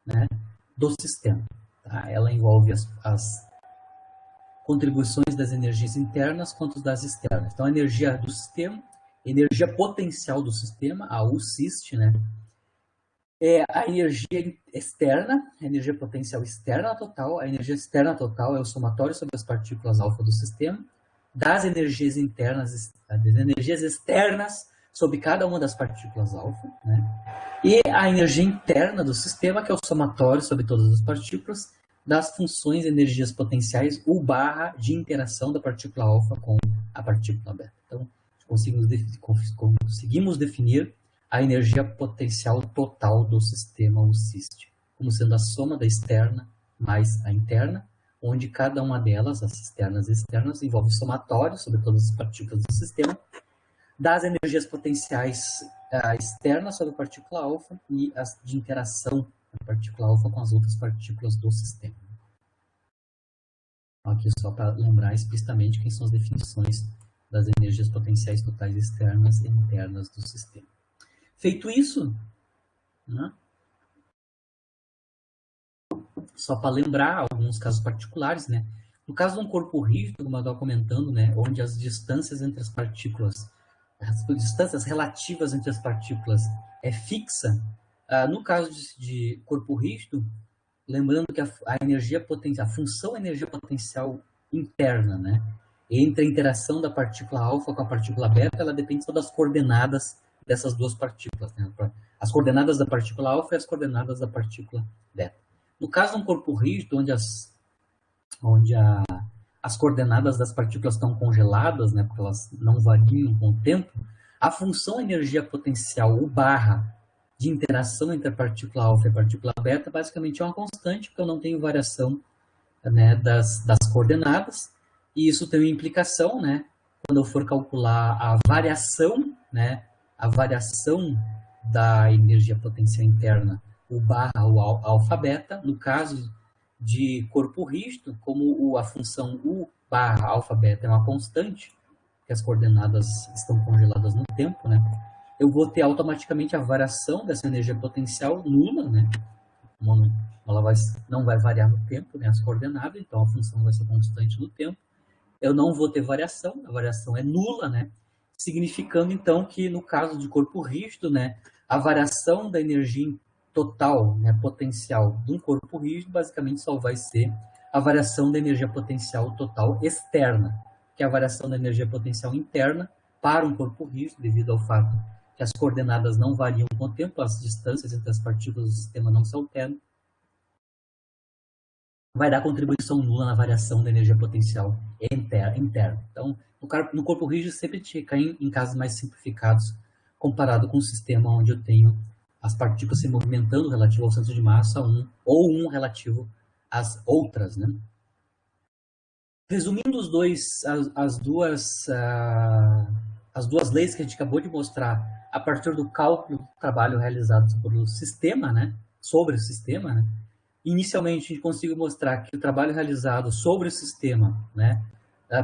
né, do sistema. Tá? Ela envolve as contribuições das energias internas quanto das externas. Então, a energia do sistema, energia potencial do sistema, a U syst, né, é a energia externa, a energia potencial externa total. A energia externa total é o somatório sobre as partículas alfa do sistema, das energias internas, das energias externas sobre cada uma das partículas alfa, né? E a energia interna do sistema, que é o somatório sobre todas as partículas, das funções de energias potenciais U barra de interação da partícula alfa com a partícula beta. Então, conseguimos definir a energia potencial total do sistema U syst, como sendo a soma da externa mais a interna, onde cada uma delas, as externas e externas, envolve somatório sobre todas as partículas do sistema, das energias potenciais externas sobre a partícula alfa e as de interação da partícula alfa com as outras partículas do sistema. Aqui só para lembrar explicitamente quem são as definições das energias potenciais totais externas e internas do sistema. Feito isso, né, só para lembrar alguns casos particulares, né? No caso de um corpo rígido, como eu estava comentando, né, onde as distâncias entre as partículas, as distâncias relativas entre as partículas é fixa, no caso de corpo rígido, lembrando que a energia potencial, a função energia potencial interna, né, entre a interação da partícula alfa com a partícula beta, ela depende só das coordenadas dessas duas partículas, né? As coordenadas da partícula alfa e as coordenadas da partícula beta. No caso de um corpo rígido, onde as coordenadas das partículas estão congeladas, né, porque elas não variam com o tempo, a função energia potencial, o barra, de interação entre a partícula alfa e a partícula beta, basicamente é uma constante, porque eu não tenho variação, né, das coordenadas, e isso tem uma implicação, né, quando eu for calcular a variação, né, a variação da energia potencial interna, o barra, o alfa-beta, no caso de corpo rígido, como a função U barra alfa-beta é uma constante, que as coordenadas estão congeladas no tempo, né, eu vou ter automaticamente a variação dessa energia potencial nula, né, ela não vai variar no tempo, né, as coordenadas, então a função vai ser constante no tempo. Eu não vou ter variação, a variação é nula, né, significando então que no caso de corpo rígido, né, a variação da energia total, né, potencial de um corpo rígido basicamente só vai ser a variação da energia potencial total externa, que é a variação da energia potencial interna para um corpo rígido, devido ao fato que as coordenadas não variam com o tempo, as distâncias entre as partículas do sistema não se alteram, vai dar contribuição nula na variação da energia potencial interna. Então, no corpo rígido sempre cai em casos mais simplificados, comparado com um sistema onde eu tenho as partículas se movimentando relativo ao centro de massa 1, ou um relativo às outras, né? Resumindo as duas leis que a gente acabou de mostrar, a partir do cálculo do trabalho realizado sobre o sistema, né? Inicialmente, a gente conseguiu mostrar que o trabalho realizado sobre o sistema, né,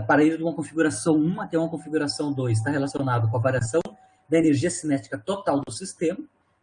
para ir de uma configuração 1 até uma configuração 2, está relacionado com a variação da energia cinética total do sistema.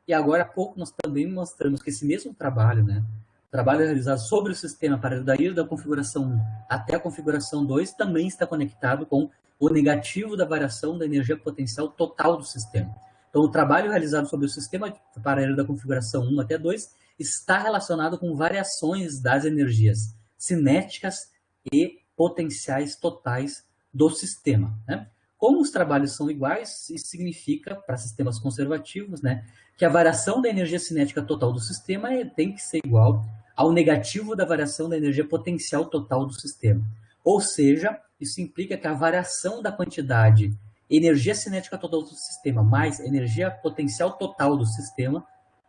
E agora há pouco nós também mostramos que esse mesmo trabalho, né, o trabalho realizado sobre o sistema para ir da configuração 1 até a configuração 2, também está conectado com o negativo da variação da energia potencial total do sistema. Então, o trabalho realizado sobre o sistema para ir da configuração 1 até 2 está relacionado com variações das energias cinéticas e potenciais totais do sistema, né? Como os trabalhos são iguais, isso significa, para sistemas conservativos, né, que a variação da energia cinética total do sistema tem que ser igual ao negativo da variação da energia potencial total do sistema. Ou seja, isso implica que a variação da quantidade energia cinética total do sistema mais energia potencial total do sistema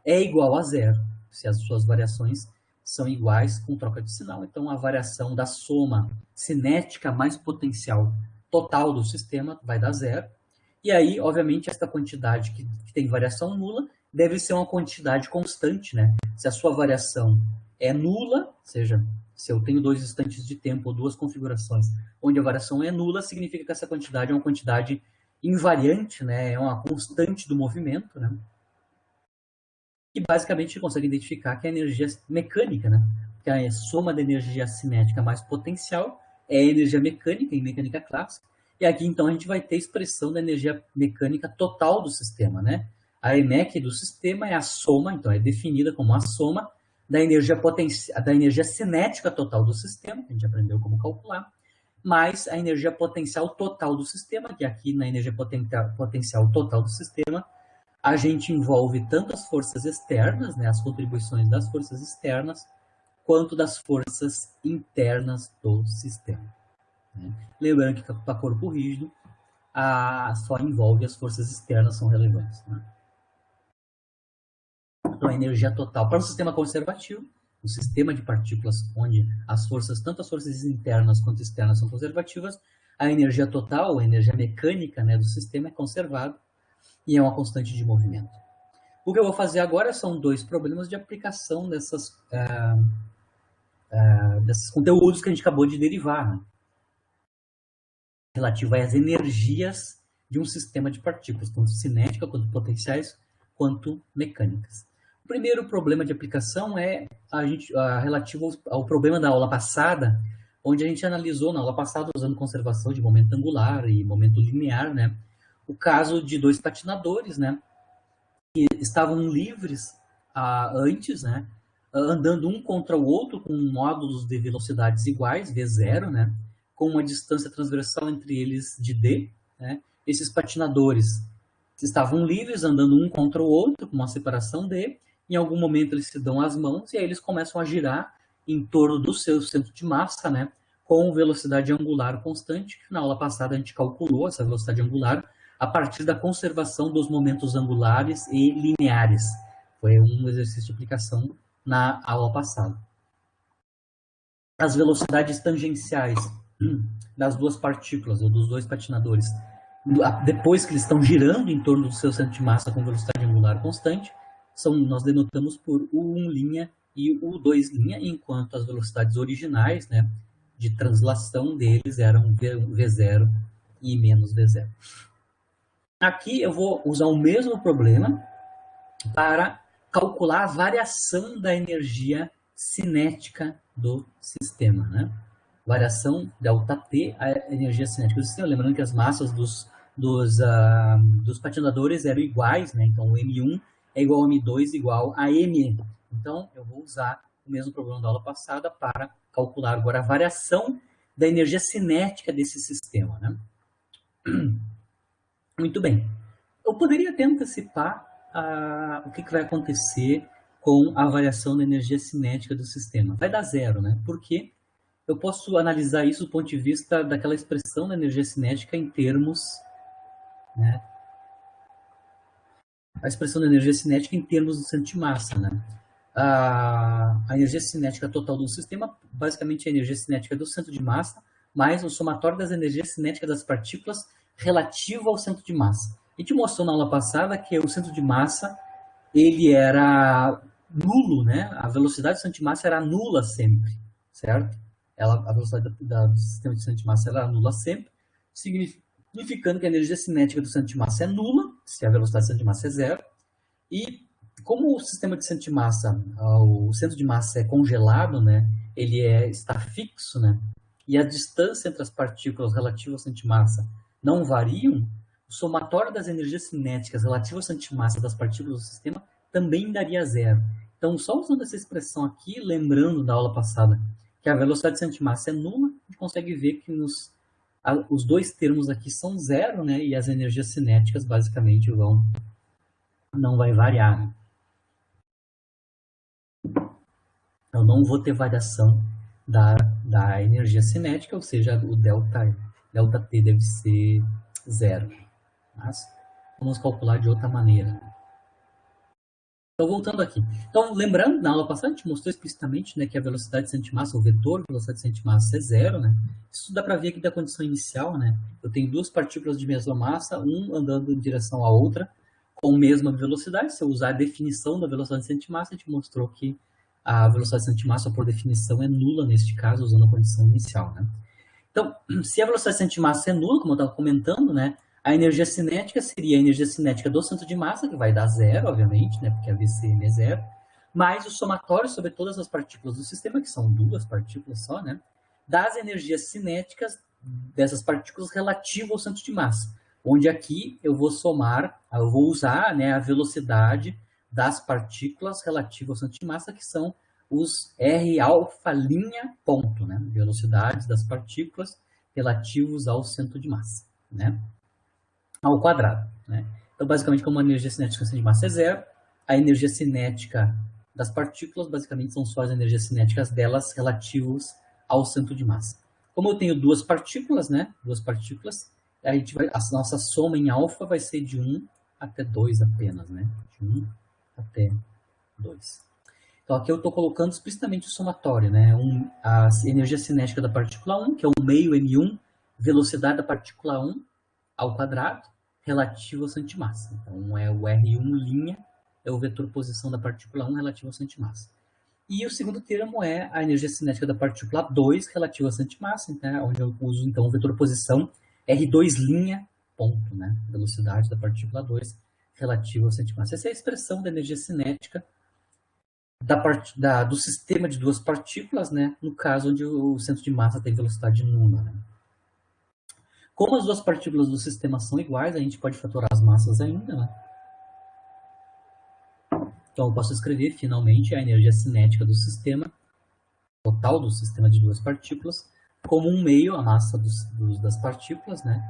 é igual a zero. Se as suas variações são iguais com troca de sinal, então a variação da soma cinética mais potencial total do sistema vai dar zero. E aí, obviamente, esta quantidade que tem variação nula deve ser uma quantidade constante, né? Se a sua variação é nula, ou seja, se eu tenho dois instantes de tempo ou duas configurações onde a variação é nula, significa que essa quantidade é uma quantidade invariante, né? É uma constante do movimento, né? E basicamente a gente consegue identificar que é a energia mecânica, né? Que a soma da energia cinética mais potencial é a energia mecânica, em mecânica clássica. E aqui, então, a gente vai ter a expressão da energia mecânica total do sistema, né? A EMEC do sistema é a soma, então é definida como a soma da energia cinética total do sistema, que a gente aprendeu como calcular, mais a energia potencial total do sistema, que aqui na energia potencial total do sistema, a gente envolve tanto as forças externas, né, as contribuições das forças externas, quanto das forças internas do sistema, né? Lembrando que para corpo rígido, só envolve as forças externas são relevantes, né? Então, a energia total para um sistema conservativo, um sistema de partículas onde tanto as forças internas quanto externas são conservativas, a energia total, a energia mecânica, né, do sistema é conservada e é uma constante de movimento. O que eu vou fazer agora são dois problemas de aplicação desses conteúdos que a gente acabou de derivar, né? Relativo às energias de um sistema de partículas, tanto cinética, quanto potenciais, quanto mecânicas. O primeiro problema de aplicação é relativo ao problema da aula passada, onde a gente analisou na aula passada, usando conservação de momento angular e momento linear, né, o caso de dois patinadores, né, que estavam livres antes, né, andando um contra o outro com módulos de velocidades iguais, V0, né, com uma distância transversal entre eles de d, né. Esses patinadores estavam livres, andando um contra o outro, com uma separação d. Em algum momento eles se dão as mãos e aí eles começam a girar em torno do seu centro de massa, né, com velocidade angular constante. Na aula passada a gente calculou essa velocidade angular a partir da conservação dos momentos angulares e lineares. Foi um exercício de aplicação na aula passada. As velocidades tangenciais das duas partículas, ou dos dois patinadores, depois que eles estão girando em torno do seu centro de massa com velocidade angular constante, nós denotamos por U1' e U2', enquanto as velocidades originais, né, de translação deles eram V0 e menos V0. Aqui eu vou usar o mesmo problema para calcular a variação da energia cinética do sistema, né? Variação ΔT, a energia cinética do sistema. Lembrando que as massas dos patinadores eram iguais, né? Então o M1 é igual a M2 igual a M. Então eu vou usar o mesmo problema da aula passada para calcular agora a variação da energia cinética desse sistema, né? Muito bem. Eu poderia até antecipar o que vai acontecer com a variação da energia cinética do sistema. Vai dar zero, né? Porque eu posso analisar isso do ponto de vista daquela expressão da energia cinética em termos, né? A expressão da energia cinética em termos do centro de massa, né? A energia cinética total do sistema, basicamente a energia cinética do centro de massa, mais o somatório das energias cinéticas das partículas relativo ao centro de massa. A gente mostrou na aula passada que o centro de massa ele era nulo, né? A velocidade do centro de massa era nula sempre, certo? A velocidade do sistema de centro de massa era nula sempre, significando que a energia cinética do centro de massa é nula, se a velocidade do centro de massa é zero. E como o sistema de centro de massa, o centro de massa é congelado, né? Ele está fixo, né? E a distância entre as partículas relativas ao centro de massa não variam, o somatório das energias cinéticas relativas ao centro de massa das partículas do sistema também daria zero. Então, só usando essa expressão aqui, lembrando da aula passada que a velocidade de centro de massa é nula, a gente consegue ver que os dois termos aqui são zero, né? E as energias cinéticas basicamente não vai variar, né? Eu não vou ter variação da energia cinética, ou seja, o ΔT deve ser zero. Mas vamos calcular de outra maneira. Então, voltando aqui. Então, lembrando, na aula passada, a gente mostrou explicitamente, né, que a velocidade de centro de massa, o vetor de velocidade de centro de massa é zero, né? Isso dá para ver aqui da condição inicial, né? Eu tenho duas partículas de mesma massa, andando em direção à outra, com a mesma velocidade. Se eu usar a definição da velocidade de centro de massa, a gente mostrou que a velocidade de centro de massa, por definição, é nula neste caso, usando a condição inicial, né? Então, se a velocidade de centro de massa é nula, como eu estava comentando, né? A energia cinética seria a energia cinética do centro de massa, que vai dar zero, obviamente, né? Porque a VCM é zero, mais o somatório sobre todas as partículas do sistema, que são duas partículas só, né? Das energias cinéticas dessas partículas relativo ao centro de massa. Onde aqui eu vou usar, né, a velocidade das partículas relativo ao centro de massa, que são os R alfa linha ponto, né? Velocidades das partículas relativos ao centro de massa, né? Ao quadrado, né? Então, basicamente, como a energia cinética do centro de massa é zero, a energia cinética das partículas, basicamente, são só as energias cinéticas delas relativos ao centro de massa. Como eu tenho duas partículas, né? Duas partículas, a nossa soma em alfa vai ser de 1 até 2 apenas, né? De 1 até 2. Então, aqui eu estou colocando explicitamente o somatório, né? A energia cinética da partícula 1, que é o meio M1, velocidade da partícula 1 ao quadrado relativo ao centimassa. Então, é o R1', é o vetor posição da partícula 1 relativo ao centimassa. E o segundo termo é a energia cinética da partícula 2 relativa ao centimassa, então, onde eu uso então o vetor posição R2', ponto, né? Velocidade da partícula 2 relativa ao centimassa. Essa é a expressão da energia cinética do sistema de duas partículas, né? No caso onde o centro de massa tem velocidade nula. Né? Como as duas partículas do sistema são iguais, a gente pode fatorar as massas ainda, né? Então, eu posso escrever, finalmente, a energia cinética do sistema, total do sistema de duas partículas, como 1/2 a massa das partículas, né,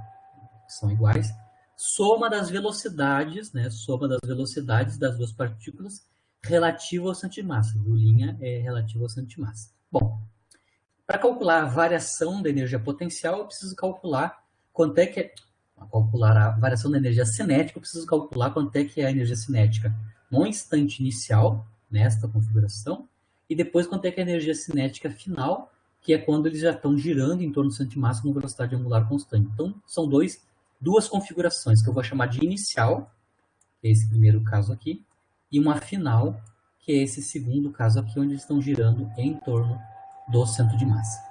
que são iguais, soma das velocidades, né, soma das velocidades das duas partículas relativa ao centimassa. O linha é relativo ao centimassa. Bom, para calcular a variação da energia potencial, eu preciso calcular quanto é que é... Para calcular a variação da energia cinética, eu preciso calcular quanto é que é a energia cinética no instante inicial, nesta configuração, e depois quanto é que é a energia cinética final, que é quando eles já estão girando em torno do centro de massa com velocidade angular constante. Então, são duas configurações que eu vou chamar de inicial, que é esse primeiro caso aqui, e uma final, que é esse segundo caso aqui, onde eles estão girando em torno do centro de massa.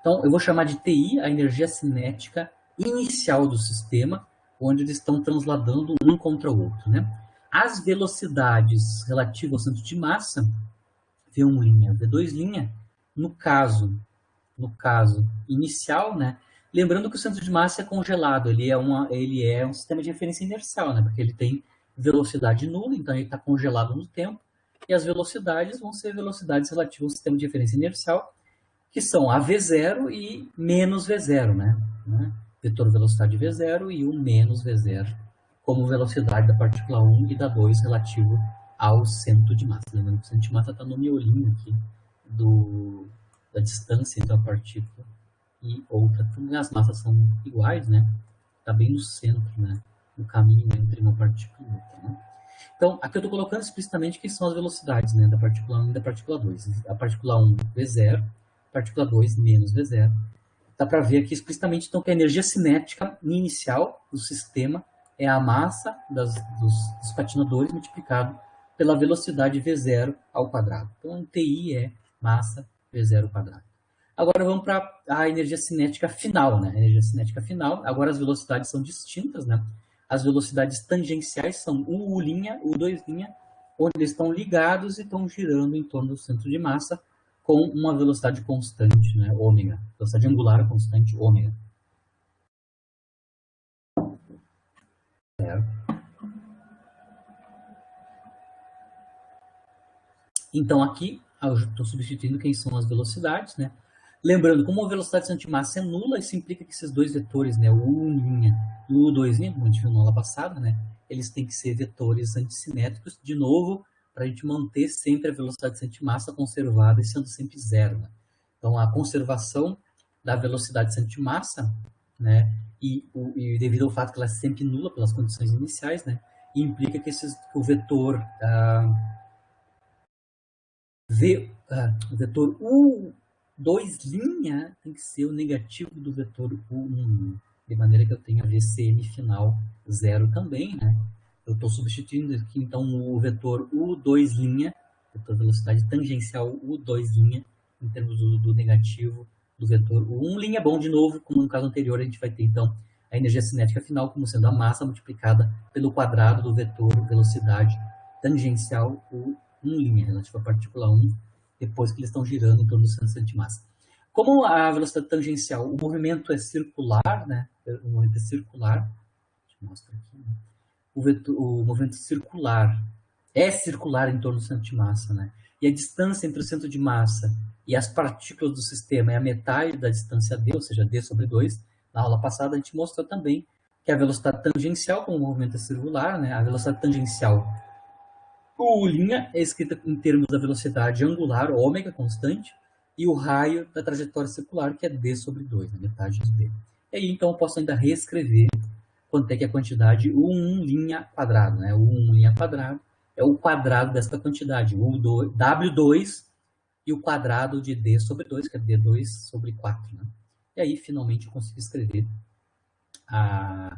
Então, eu vou chamar de TI a energia cinética inicial do sistema, onde eles estão transladando um contra o outro, né? As velocidades relativas ao centro de massa, V1', V2', no caso inicial, né? Lembrando que o centro de massa é congelado, ele é um sistema de referência inercial, né? Porque ele tem velocidade nula, então ele está congelado no tempo, e as velocidades vão ser velocidades relativas ao sistema de referência inercial, que são a V0 e menos V0, né? Vetor velocidade V0 e o menos V0, como velocidade da partícula 1 e da 2 relativo ao centro de massa. Lembrando que o centro de massa está no miolinho aqui da distância entre a partícula e outra. Então, as massas são iguais, né? Está bem no centro, né? No caminho entre uma partícula e outra. Né? Então, aqui eu estou colocando explicitamente que são as velocidades, né? Da partícula 1 e da partícula 2. A partícula 1, V0, a partícula 2, menos V0. Dá para ver aqui explicitamente então, que a energia cinética inicial do sistema é a massa dos patinadores multiplicado pela velocidade V0 ao quadrado. Então, TI é massa V0 ao quadrado. Agora vamos para a energia cinética final, né? A energia cinética final, agora as velocidades são distintas, né? As velocidades tangenciais são o U', U2', onde eles estão ligados e estão girando em torno do centro de massa com uma velocidade constante, né? Ômega. Velocidade angular constante, ômega. Então, aqui, eu estou substituindo quem são as velocidades, né? Lembrando, como a velocidade de centro de massa é nula, isso implica que esses dois vetores, né, o U', e o U2', como a gente viu na aula passada, né, eles têm que ser vetores anticinéticos, de novo, para a gente manter sempre a velocidade de centro de massa conservada e sendo sempre zero. Né? Então, a conservação da velocidade de centro de massa, né, e devido ao fato que ela é sempre nula pelas condições iniciais, né, implica que o vetor o vetor U2' tem que ser o negativo do vetor U1, de maneira que eu tenha VCM final zero também, né? Eu estou substituindo aqui, então, o vetor U2', vetor velocidade tangencial U2', em termos do negativo do vetor U1'. Bom, de novo, como no caso anterior, a gente vai ter, então, a energia cinética final como sendo a massa multiplicada pelo quadrado do vetor velocidade tangencial U1', relativo à partícula 1, depois que eles estão girando em torno do centro de massa. Como a velocidade tangencial, o movimento é circular, né? O movimento é circular. Deixa eu mostrar aqui. Né? O movimento circular é circular em torno do centro de massa, né? E a distância entre o centro de massa e as partículas do sistema é a metade da distância d, ou seja, d sobre 2. Na aula passada a gente mostrou também que a velocidade tangencial, como o movimento é circular, né? A velocidade tangencial U' é escrita em termos da velocidade angular, ômega, constante, e o raio da trajetória circular, que é d sobre 2, né? Metade de d. E aí, então, eu posso ainda reescrever quanto é que é a quantidade U1' quadrado, né? U1' quadrado é o quadrado desta quantidade, W2 e o quadrado de d sobre 2, que é d2 sobre 4, né? E aí, finalmente, eu consigo escrever a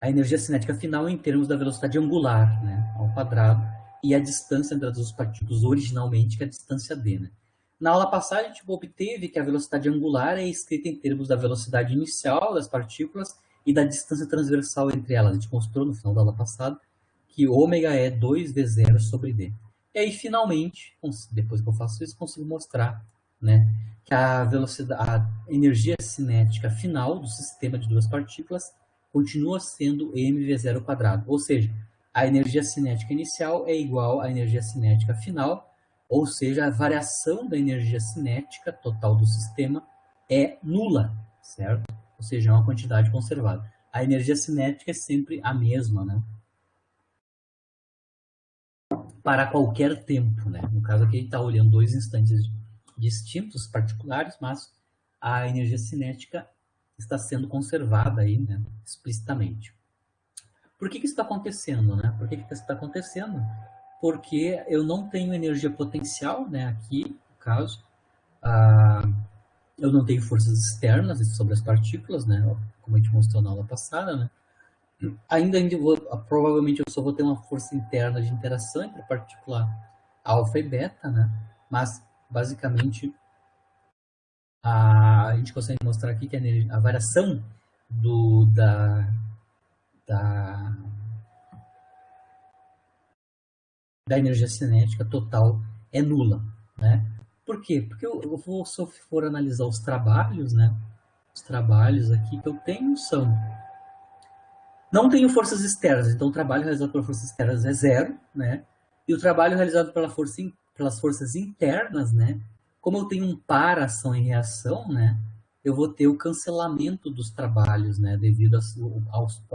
energia cinética final em termos da velocidade angular, né, ao quadrado, e a distância entre as duas partículas originalmente, que é a distância d. Né. Na aula passada, a gente obteve que a velocidade angular é escrita em termos da velocidade inicial das partículas e da distância transversal entre elas. A gente mostrou no final da aula passada que ômega é 2v0 sobre d. E aí, finalmente, depois que eu faço isso, consigo mostrar, né, que a energia cinética final do sistema de duas partículas continua sendo mv0². Ou seja, a energia cinética inicial é igual à energia cinética final, ou seja, a variação da energia cinética total do sistema é nula, certo? Ou seja, é uma quantidade conservada. A energia cinética é sempre a mesma, né? Para qualquer tempo, né? No caso aqui, a gente está olhando dois instantes distintos, particulares, mas a energia cinética está sendo conservada aí, né, explicitamente. Por que isso está acontecendo, né? Por que isso está acontecendo? Porque eu não tenho energia potencial, né, aqui, no caso, eu não tenho forças externas sobre as partículas, né, como a gente mostrou na aula passada, né. Ainda provavelmente eu só vou ter uma força interna de interação entre a partícula alfa e beta, né, mas basicamente a gente consegue mostrar aqui que a variação da energia cinética total é nula, né? Por quê? Porque se eu for analisar os trabalhos, né? Os trabalhos aqui que eu tenho são... Não tenho forças externas, então o trabalho realizado pelas forças externas é zero, né? E o trabalho realizado pelas forças internas, né? Como eu tenho um par ação e reação, né? Eu vou ter o cancelamento dos trabalhos, né? Devido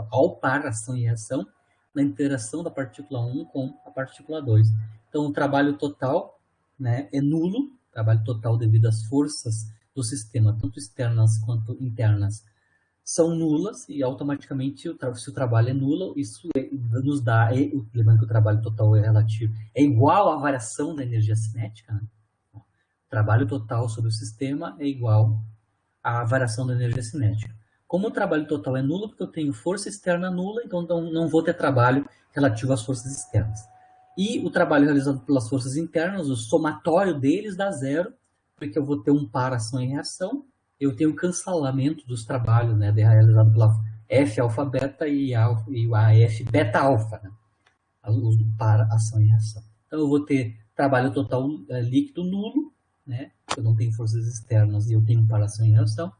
ao par ação e reação na interação da partícula 1 com a partícula 2. Então, o trabalho total, né, é nulo, trabalho total devido às forças do sistema, tanto externas quanto internas, são nulas e automaticamente, se o trabalho é nulo, isso nos dá, lembrando que o trabalho total é relativo, é igual à variação da energia cinética, né? O trabalho total sobre o sistema é igual à variação da energia cinética. Como o trabalho total é nulo, porque eu tenho força externa nula, então não vou ter trabalho relativo às forças externas. E o trabalho realizado pelas forças internas, o somatório deles dá zero, porque eu vou ter um par ação e reação, eu tenho cancelamento dos trabalhos, né, realizado pela F alfa beta e a F beta alfa, né, o par ação e reação. Então eu vou ter trabalho total líquido nulo, né, eu não tenho forças externas e eu tenho um par ação e reação.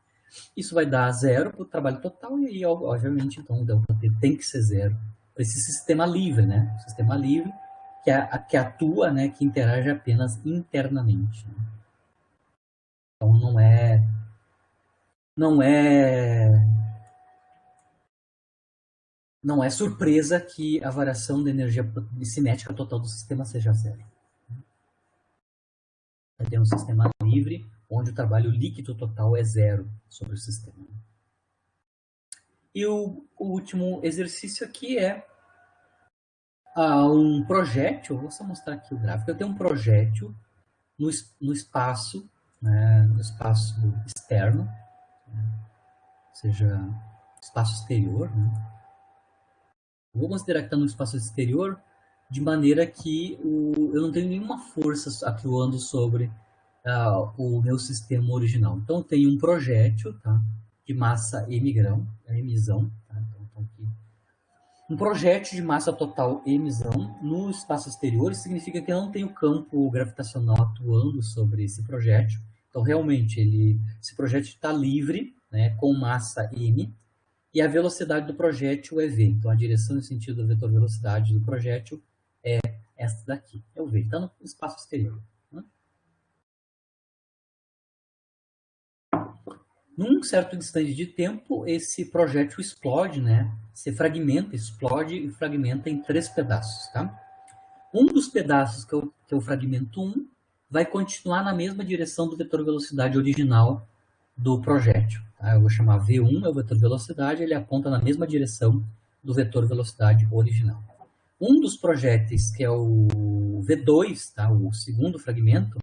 Isso vai dar zero para o trabalho total e aí, obviamente, então o ΔT tem que ser zero para esse sistema livre, né? Sistema livre que atua, né, que interage apenas internamente. Né? Então não é surpresa que a variação da energia cinética total do sistema seja zero. Vai ter um sistema livre onde o trabalho líquido total é zero sobre o sistema. E o último exercício aqui é um projétil. Vou só mostrar aqui o gráfico. Eu tenho um projétil no espaço, né, no espaço externo, né, ou seja, espaço exterior. Né. Vou considerar que está no espaço exterior de maneira que eu não tenho nenhuma força atuando sobre o meu sistema original. Então, eu tenho um projétil, tá, de massa mgrão, mzão, tá, então aqui. Um projétil de massa total mzão no espaço exterior significa que eu não tenho campo gravitacional atuando sobre esse projétil. Então, realmente, esse projétil está livre, né, com massa m, e a velocidade do projétil é v. Então, a direção e o sentido da vetor velocidade do projétil é esta daqui, é o v. Está no espaço exterior. Né? Num certo instante de tempo, esse projétil explode, né? Se fragmenta, explode e fragmenta em 3 pedaços, tá? Um dos pedaços, que é o fragmento 1, vai continuar na mesma direção do vetor velocidade original do projétil. Tá? Eu vou chamar V1, é o vetor velocidade, ele aponta na mesma direção do vetor velocidade original. Um dos projéteis, que é o V2, tá? O segundo fragmento,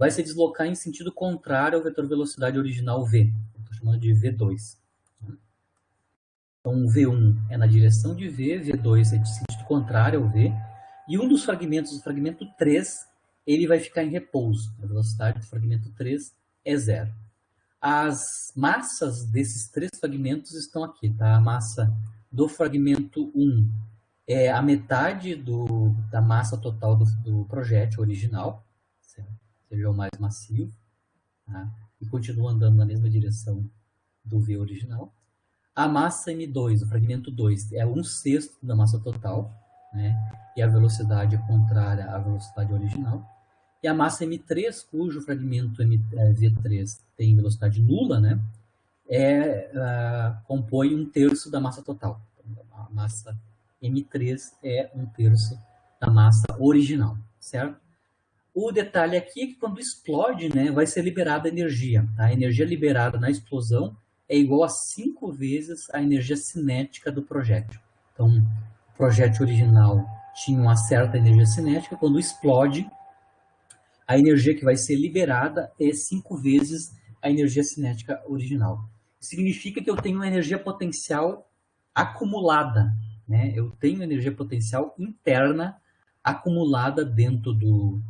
vai se deslocar em sentido contrário ao vetor velocidade original v. Estou chamando de V2. Então, V1 é na direção de V, V2 é de sentido contrário ao V, e um dos fragmentos, o fragmento 3, ele vai ficar em repouso. A velocidade do fragmento 3 é zero. As massas desses 3 fragmentos estão aqui, tá? A massa do fragmento 1 é a metade da massa total do projétil original, certo? Seja o mais massivo, tá? E continua andando na mesma direção do V original. A massa M2, o fragmento 2, é 1/6 da massa total, né? E a velocidade é contrária à velocidade original. E a massa M3, cujo fragmento V3 tem velocidade nula, né? Compõe 1/3 da massa total. Então, a massa M3 é 1/3 da massa original, certo? O detalhe aqui é que quando explode, né, vai ser liberada energia. Tá? A energia liberada na explosão é igual a 5 vezes a energia cinética do projétil. Então, o projétil original tinha uma certa energia cinética, quando explode, a energia que vai ser liberada é 5 vezes a energia cinética original. Significa que eu tenho uma energia potencial acumulada, né? Eu tenho energia potencial interna acumulada dentro do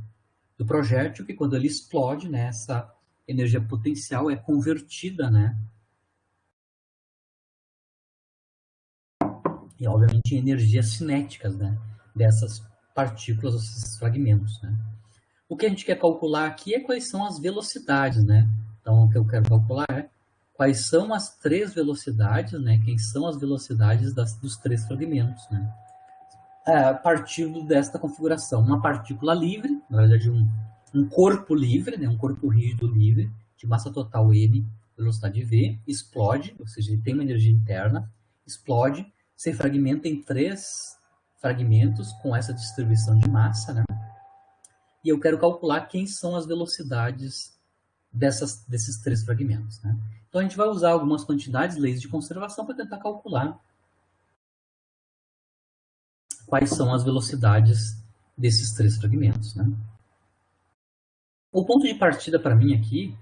projétil, que quando ele explode, né, essa energia potencial é convertida, né, e obviamente em energias cinéticas, né, dessas partículas, desses fragmentos, né. O que a gente quer calcular aqui é quais são as velocidades, né. Então, o que eu quero calcular é quais são as 3 velocidades, né, quem são as velocidades dos 3 fragmentos, né. Partindo desta configuração, uma partícula livre, na verdade um corpo livre, né, um corpo rígido livre, de massa total m, velocidade v, explode, ou seja, ele tem uma energia interna, explode, se fragmenta em 3 fragmentos com essa distribuição de massa, né? E eu quero calcular quem são as velocidades desses 3 fragmentos, né? Então a gente vai usar algumas quantidades, leis de conservação, para tentar calcular quais são as velocidades desses 3 fragmentos, né? O ponto de partida para mim aqui,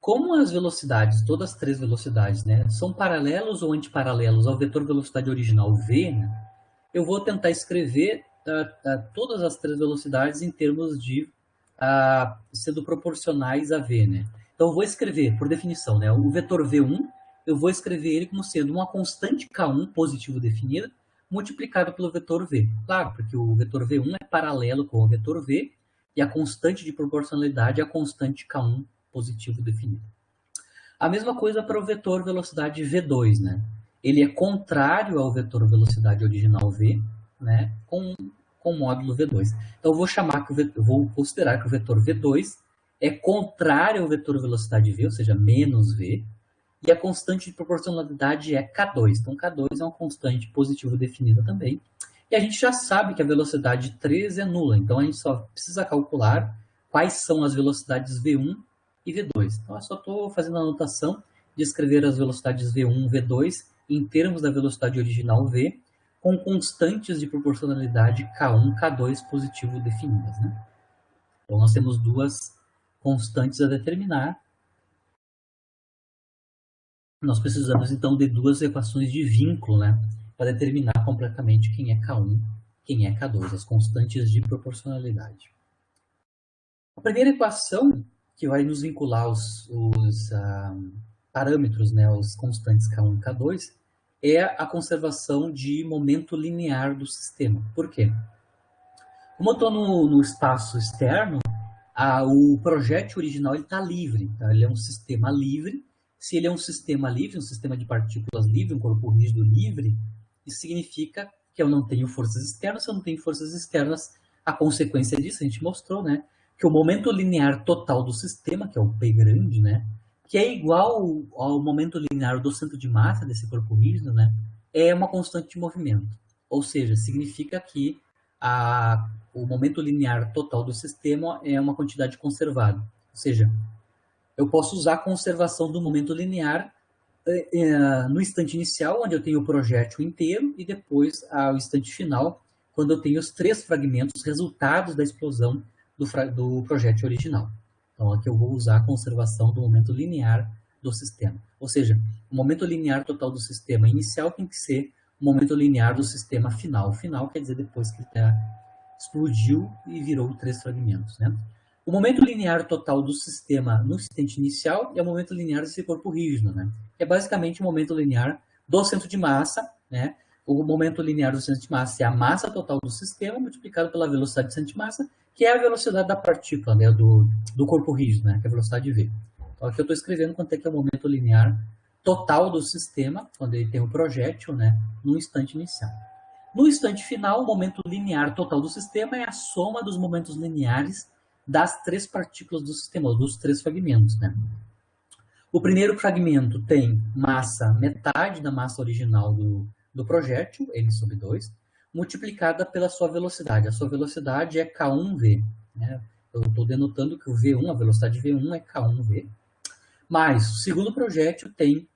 como as velocidades, todas as 3 velocidades, né, são paralelos ou antiparalelos ao vetor velocidade original v, né, eu vou tentar escrever todas as 3 velocidades em termos de sendo proporcionais a v, né? Então eu vou escrever, por definição, né, o vetor v1, eu vou escrever ele como sendo uma constante k1 positivo definida, multiplicado pelo vetor v. Claro, porque o vetor v1 é paralelo com o vetor v, e a constante de proporcionalidade é a constante k1 positivo definida. A mesma coisa para o vetor velocidade v2, né? Ele é contrário ao vetor velocidade original v, né? Com módulo v2. Então eu vou considerar que o vetor v2 é contrário ao vetor velocidade v, ou seja, menos v, e a constante de proporcionalidade é k2. Então, k2 é uma constante positiva definida também. E a gente já sabe que a velocidade 3 é nula. Então, a gente só precisa calcular quais são as velocidades v1 e v2. Então, eu só estou fazendo a anotação de escrever as velocidades v1 e v2 em termos da velocidade original v, com constantes de proporcionalidade k1 e k2 positivo definidas, né? Então, nós temos 2 constantes a determinar. Nós precisamos, então, de 2 equações de vínculo, né, para determinar completamente quem é K1, quem é K2, as constantes de proporcionalidade. A primeira equação, que vai nos vincular os parâmetros, né, os constantes K1 e K2, é a conservação de momento linear do sistema. Por quê? Como eu estou no espaço externo, o projétil original está livre, tá? Ele é um sistema livre. Se ele é um sistema livre, um sistema de partículas livre, um corpo rígido livre, isso significa que eu não tenho forças externas. Se eu não tenho forças externas, a consequência disso, a gente mostrou, né, que o momento linear total do sistema, que é o P grande, né, que é igual ao momento linear do centro de massa desse corpo rígido, né, é uma constante de movimento. Ou seja, significa que o momento linear total do sistema é uma quantidade conservada. Ou seja, eu posso usar a conservação do momento linear no instante inicial, onde eu tenho o projétil inteiro, e depois ao instante final, quando eu tenho os 3 fragmentos resultados da explosão do projétil original. Então, aqui eu vou usar a conservação do momento linear do sistema. Ou seja, o momento linear total do sistema inicial tem que ser o momento linear do sistema final. O final quer dizer depois que ele explodiu e virou 3 fragmentos, né? O momento linear total do sistema no instante inicial é o momento linear desse corpo rígido, né? Que é basicamente o momento linear do centro de massa, né? O momento linear do centro de massa é a massa total do sistema multiplicado pela velocidade do centro de massa, que é a velocidade da partícula, né? do corpo rígido, né? Que é a velocidade v. Então, aqui eu estou escrevendo quanto é que é o momento linear total do sistema, quando ele tem o projétil, né? No instante inicial. No instante final, o momento linear total do sistema é a soma dos momentos lineares das 3 partículas do sistema, dos 3 fragmentos, né? O primeiro fragmento tem massa, metade da massa original do projétil, m/2, multiplicada pela sua velocidade. A sua velocidade é k1v, né? Eu estou denotando que o v1, a velocidade v1 é k1v. Mas o segundo projétil tem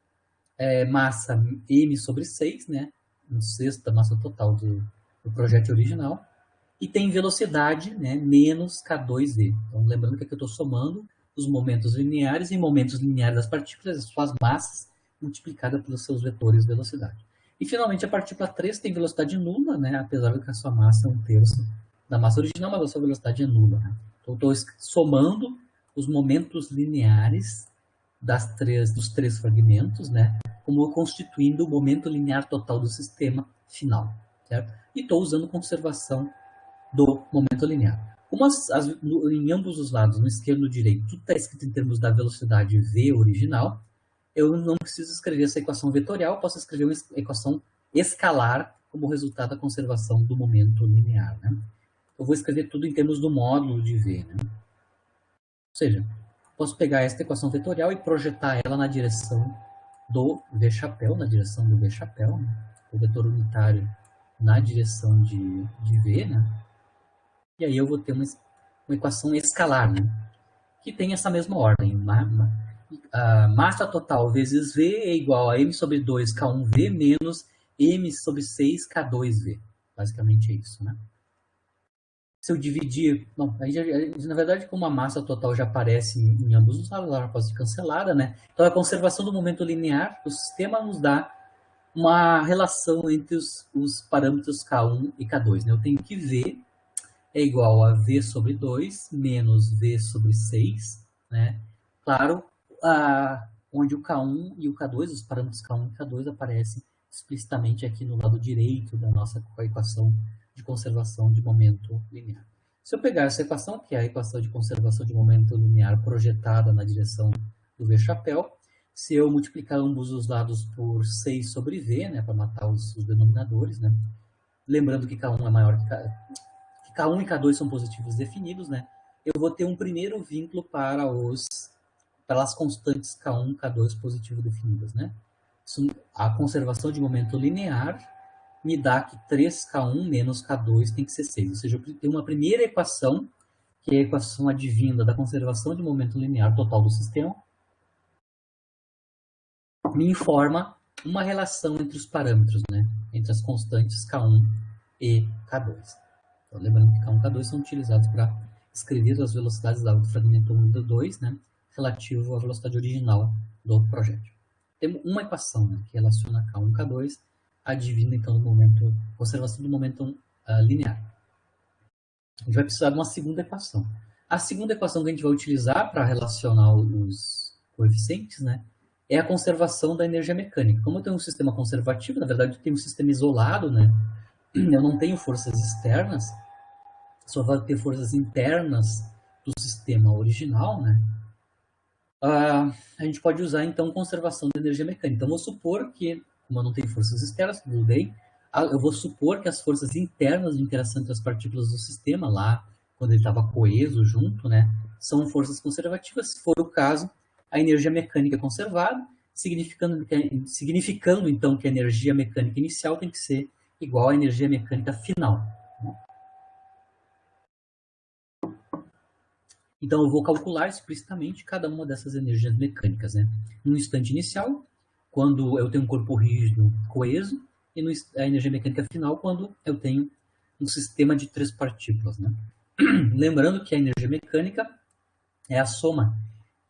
massa m/6, né? Um sexto da massa total do projétil original, e tem velocidade, né, menos k2v. Então, lembrando que aqui eu estou somando os momentos lineares e momentos lineares das partículas, as suas massas, multiplicada pelos seus vetores de velocidade. E, finalmente, a partícula 3 tem velocidade nula, né, apesar de que a sua massa é 1/3 da massa original, mas a sua velocidade é nula. Né? Então, eu estou somando os momentos lineares dos 3 fragmentos, né, como constituindo o momento linear total do sistema final, certo? E estou usando conservação do momento linear. Como em ambos os lados, no esquerdo e no direito, tudo está escrito em termos da velocidade v original, eu não preciso escrever essa equação vetorial, posso escrever uma equação escalar como resultado da conservação do momento linear. Né? Eu vou escrever tudo em termos do módulo de v. Né? Ou seja, posso pegar esta equação vetorial e projetar ela na direção do v-chapéu, né? O vetor unitário na direção de v, né? E aí eu vou ter uma equação escalar, né? Que tem essa mesma ordem. A massa total vezes v é igual a m/2 k1v menos m/6 k2v. Basicamente é isso, né? Se eu dividir... Bom, na verdade, como a massa total já aparece em ambos os lados, ela pode ser cancelada, né? Então, a conservação do momento linear do sistema nos dá uma relação entre os parâmetros K1 e K2. Né? Eu tenho que V é igual a V/2 menos V/6, né? Claro, onde o K1 e o K2, os parâmetros K1 e K2 aparecem explicitamente aqui no lado direito da nossa equação de conservação de momento linear. Se eu pegar essa equação, que é a equação de conservação de momento linear projetada na direção do V-chapéu, se eu multiplicar ambos os lados por 6 sobre V, né, para matar os denominadores, né, lembrando que K1 é maior que K1 e K2 são positivos definidos, né, eu vou ter um primeiro vínculo para as constantes K1 e K2 positivo definidas. Né. A conservação de momento linear me dá que 3K1 menos K2 tem que ser 6. Ou seja, eu tenho uma primeira equação, que é a equação advinda da conservação de momento linear total do sistema, me informa uma relação entre os parâmetros, né? Entre as constantes K1 e K2. Então, lembrando que K1 e K2 são utilizados para escrever as velocidades do fragmento 1 e do 2, né? Relativo à velocidade original do projétil. Temos uma equação, né, que relaciona K1 e K2, advinda então do conservação do momento linear. A gente vai precisar de uma segunda equação. A segunda equação que a gente vai utilizar para relacionar os coeficientes, né, é a conservação da energia mecânica. Como eu tenho um sistema conservativo, na verdade eu tenho um sistema isolado, né, eu não tenho forças externas, só vai ter forças internas do sistema original, né, a gente pode usar então conservação da energia mecânica. Então, vou supor que, como eu não tenho forças externas, tudo bem, eu vou supor que as forças internas de interação entre as partículas do sistema, lá, quando ele estava coeso junto, né, são forças conservativas. Se for o caso, a energia mecânica é conservada, significando então que a energia mecânica inicial tem que ser igual à energia mecânica final. Então, eu vou calcular explicitamente cada uma dessas energias mecânicas, né? No instante inicial, quando eu tenho um corpo rígido coeso, e a energia mecânica final, quando eu tenho um sistema de 3 partículas, né? Lembrando que a energia mecânica é a soma,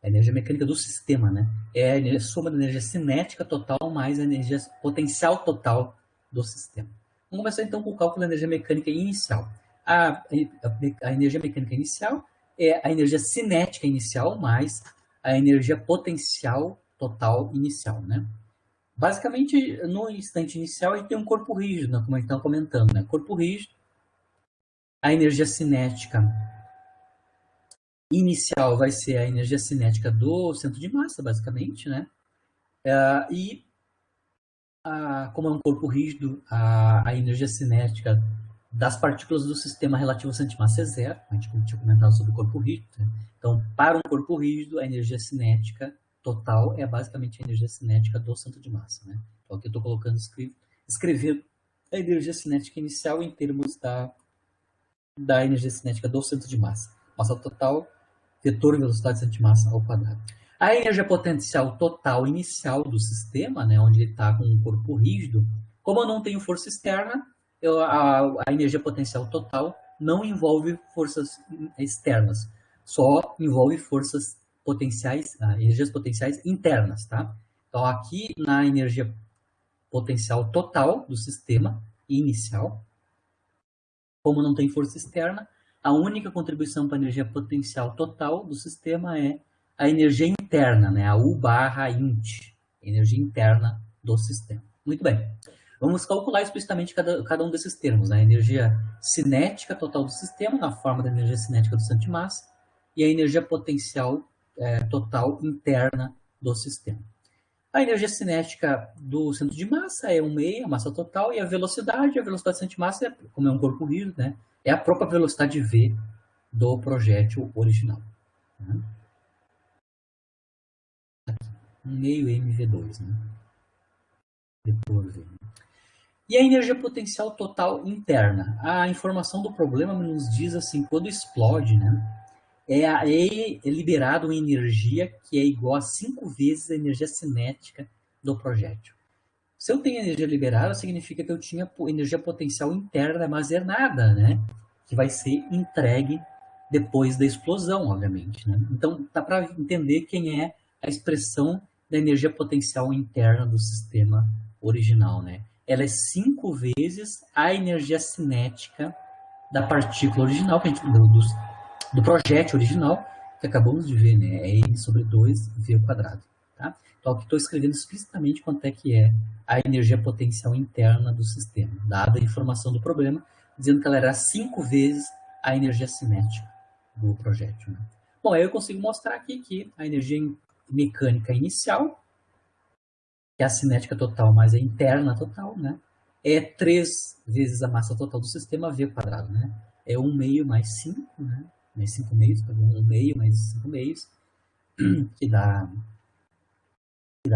a energia mecânica do sistema, né? É a soma da energia cinética total mais a energia potencial total do sistema. Vamos começar então com o cálculo da energia mecânica inicial. A energia mecânica inicial é a energia cinética inicial mais a energia potencial total inicial, né? Basicamente, no instante inicial, a gente tem um corpo rígido, né, como a gente estava comentando, né? Corpo rígido, a energia cinética inicial vai ser a energia cinética do centro de massa, basicamente, né? E como é um corpo rígido, a energia cinética das partículas do sistema relativo ao centro de massa é zero. A gente tinha comentado sobre o corpo rígido. Né? Então, para um corpo rígido, a energia cinética total é basicamente a energia cinética do centro de massa. Né? Então, aqui eu estou colocando, escrever a energia cinética inicial em termos da energia cinética do centro de massa. Massa total, vetor velocidade centro de massa ao quadrado. A energia potencial total inicial do sistema, né, onde ele está com um corpo rígido, como eu não tenho força externa, a energia potencial total não envolve forças externas, só envolve forças potenciais, energias potenciais internas, tá? Então, aqui na energia potencial total do sistema inicial, como não tem força externa, a única contribuição para a energia potencial total do sistema é a energia interna, né? A U/int, energia interna do sistema. Muito bem. Vamos calcular explicitamente cada um desses termos. Né? A energia cinética total do sistema, na forma da energia cinética do centro de massa, e a energia potencial total interna do sistema. A energia cinética do centro de massa é 1/6, a massa total, e a velocidade do centro de massa, como é um corpo rígido, né? É a própria velocidade V do projétil original. Né? 1/2 mv2, né? Vetor V. E a energia potencial total interna? A informação do problema nos diz assim, quando explode, né? É liberado uma energia que é igual a 5 vezes a energia cinética do projétil. Se eu tenho energia liberada, significa que eu tinha energia potencial interna armazenada, né? Que vai ser entregue depois da explosão, obviamente. Né? Então, dá para entender quem é a expressão da energia potencial interna do sistema original, né? Ela é 5 vezes a energia cinética da partícula original, que a gente, do projétil original, que acabamos de ver, né? É n sobre 2v ao quadrado. Tá? Então, aqui estou escrevendo explicitamente quanto é que é a energia potencial interna do sistema, dada a informação do problema, dizendo que ela era 5 vezes a energia cinética do projétil. Né? Bom, aí eu consigo mostrar aqui que a energia mecânica inicial, que é a cinética total mais a interna total, né? É 3 vezes a massa total do sistema v ao quadrado. Né? É 1/2 mais 5, né? Mais 5 meios, 1/2 mais 5 meios, que dá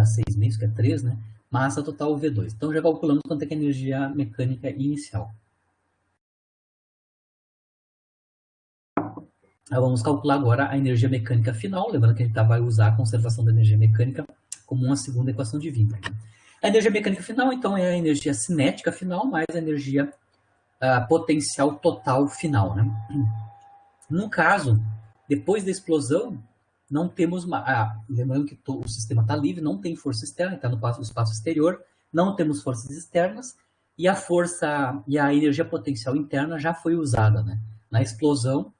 6 meios, que é 3, né? Massa total V2. Então, já calculamos quanto é que é a energia mecânica inicial. Vamos calcular agora a energia mecânica final, lembrando que a gente vai usar a conservação da energia mecânica como uma segunda equação de Wigner. A energia mecânica final, então, é a energia cinética final mais a energia potencial total final. Né? No caso, depois da explosão, não temos lembrando que o sistema está livre, não tem força externa, está no espaço exterior, não temos forças externas, e a força e a energia potencial interna já foi usada. Né? Na explosão,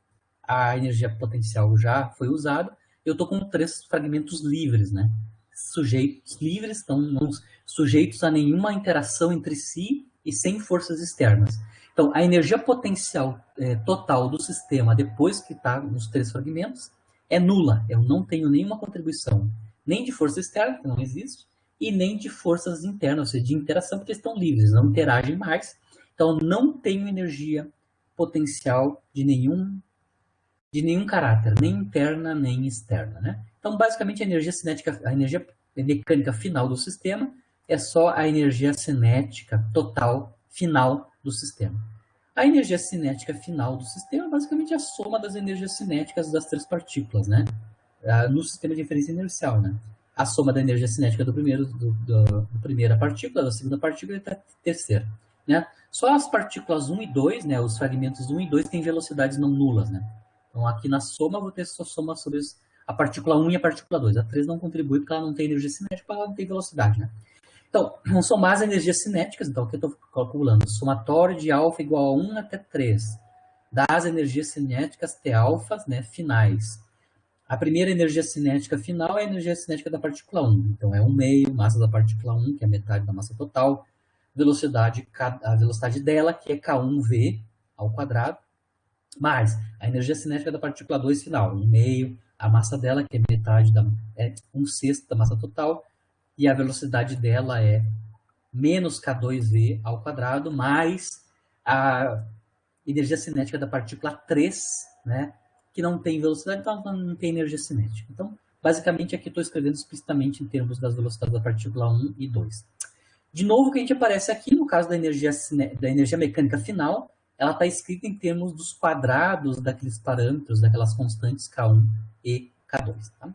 a energia potencial já foi usada, eu estou com 3 fragmentos livres, né? Sujeitos livres, então não sujeitos a nenhuma interação entre si e sem forças externas. Então, a energia potencial total do sistema, depois que está nos 3 fragmentos, é nula. Eu não tenho nenhuma contribuição, nem de força externa, que não existe, e nem de forças internas, ou seja, de interação, porque estão livres, não interagem mais. Então, não tenho energia potencial de nenhum caráter, nem interna, nem externa. Né? Então, basicamente, a energia cinética, a energia mecânica final do sistema é só a energia cinética total final do sistema. A energia cinética final do sistema é basicamente a soma das energias cinéticas das 3 partículas, né? No sistema de inferência inercial, né? A soma da energia cinética do primeira partícula, da segunda partícula e da terceira. Né? Só as partículas 1 e 2, né, os fragmentos 1 e 2 têm velocidades não nulas. Né? Então, aqui na soma, eu vou ter só soma sobre a partícula 1 e a partícula 2. A 3 não contribui porque ela não tem energia cinética, porque ela não tem velocidade, né? Então, vamos somar as energias cinéticas. Então, aqui eu estou calculando. Somatório de alfa igual a 1 até 3 das energias cinéticas T-alfas, né, finais. A primeira energia cinética final é a energia cinética da partícula 1. Então, é 1 meio, massa da partícula 1, que é metade da massa total. Velocidade, a velocidade dela, que é K1V ao quadrado, mais a energia cinética da partícula 2 final, 1 meio, a massa dela, que é metade é 1/6 da massa total, e a velocidade dela é menos K2V ao quadrado, mais a energia cinética da partícula 3, né, que não tem velocidade, então não tem energia cinética. Então, basicamente, aqui estou escrevendo explicitamente em termos das velocidades da partícula 1 e 2. De novo, o que a gente aparece aqui, no caso da energia mecânica final, ela está escrita em termos dos quadrados daqueles parâmetros, daquelas constantes K1 e K2. Tá?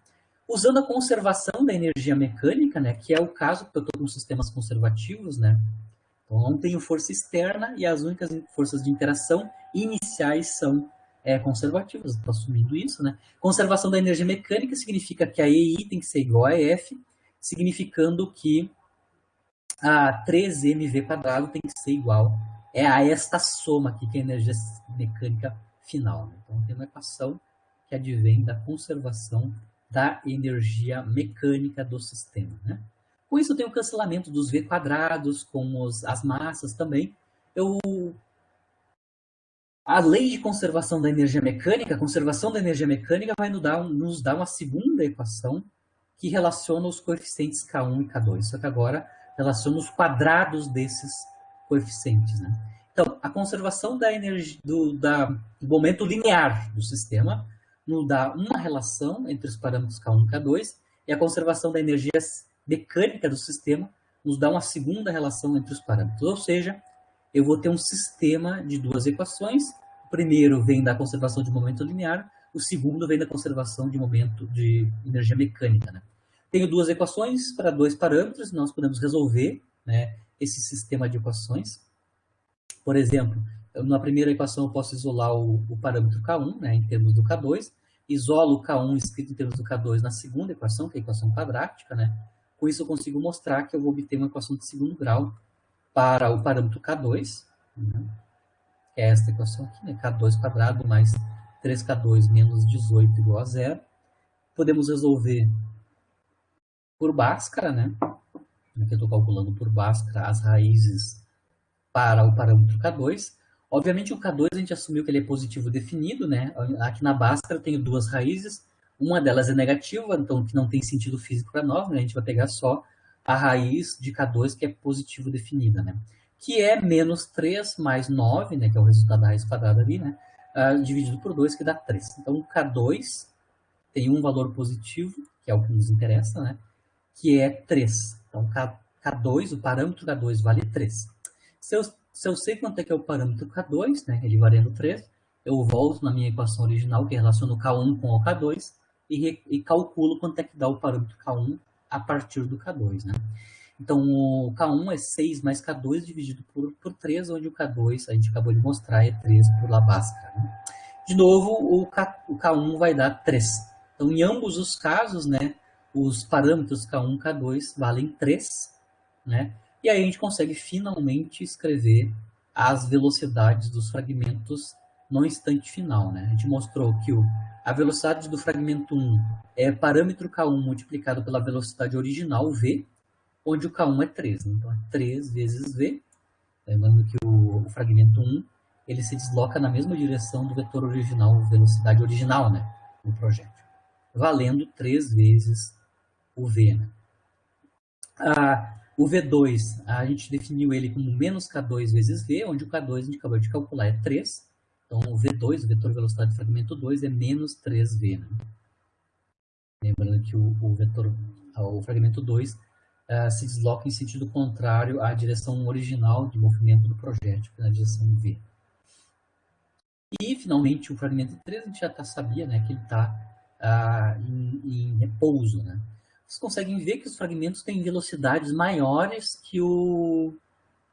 Usando a conservação da energia mecânica, né, que é o caso que eu estou com sistemas conservativos, né, então não tenho força externa e as únicas forças de interação iniciais são conservativas, estou assumindo isso. Né? Conservação da energia mecânica significa que a EI tem que ser igual a F, significando que a 3mv quadrado tem que ser igual a esta soma aqui, que é a energia mecânica final. Né? Então, tem uma equação que advém da conservação da energia mecânica do sistema. Né? Com isso, eu tenho o cancelamento dos V quadrados, com as massas também. A lei de conservação da energia mecânica, a conservação da energia mecânica vai nos dar uma segunda equação que relaciona os coeficientes K1 e K2. Só que agora relaciona os quadrados desses coeficientes. Né? Então, a conservação da energia do momento linear do sistema nos dá uma relação entre os parâmetros K1 e K2, e a conservação da energia mecânica do sistema nos dá uma segunda relação entre os parâmetros. Ou seja, eu vou ter um sistema de duas equações. O primeiro vem da conservação de momento linear, o segundo vem da conservação de momento de energia mecânica. Né? Tenho duas equações para dois parâmetros, nós podemos resolver, né, esse sistema de equações. Por exemplo, na primeira equação eu posso isolar o parâmetro K1, né, em termos do K2, isolo o K1 escrito em termos do K2 na segunda equação, que é a equação quadrática. Né? Com isso eu consigo mostrar que eu vou obter uma equação de segundo grau para o parâmetro K2, né, que é esta equação aqui, né, K2 quadrado mais 3K2 menos 18 igual a zero. Podemos resolver por Bhaskara, né? Aqui eu estou calculando por Bhaskara as raízes para o parâmetro K2. Obviamente o K2 a gente assumiu que ele é positivo definido, né? Aqui na Bhaskara eu tenho duas raízes, uma delas é negativa, então que não tem sentido físico para nós, né? A gente vai pegar só a raiz de K2 que é positivo definida, né? Que é menos 3 mais 9, né? Que é o resultado da raiz quadrada ali, né? Dividido por 2, que dá 3. Então o K2 tem um valor positivo, que é o que nos interessa, né? Que é 3. Então, K2, o parâmetro K2 vale 3. Se eu sei quanto é que é o parâmetro K2, né, ele valendo 3, eu volto na minha equação original, que relaciona o K1 com o K2, e calculo quanto é que dá o parâmetro K1 a partir do K2. Né? Então, o K1 é 6 mais K2 dividido por 3, onde o K2, a gente acabou de mostrar, é 3 por Bhaskara. Né? De novo, o K1 vai dar 3. Então, em ambos os casos, né, os parâmetros K1 e K2 valem 3, né? E aí a gente consegue finalmente escrever as velocidades dos fragmentos no instante final, né? A gente mostrou que a velocidade do fragmento 1 é parâmetro K1 multiplicado pela velocidade original, V, onde o K1 é 3. Né? Então, é 3 vezes V. Lembrando que o fragmento 1 ele se desloca na mesma direção do vetor original, velocidade original, né? Do projétil. Valendo 3 vezes o V. Né? O V2, a gente definiu ele como menos K2 vezes V, onde o K2 a gente acabou de calcular é 3. Então, o V2, o vetor velocidade do fragmento 2, é menos 3V. Né? Lembrando que o fragmento 2 se desloca em sentido contrário à direção original de movimento do projétil, que é na direção V. E, finalmente, o fragmento 3, a gente já sabia, né, que ele está em repouso. Né? Vocês conseguem ver que os fragmentos têm velocidades maiores que o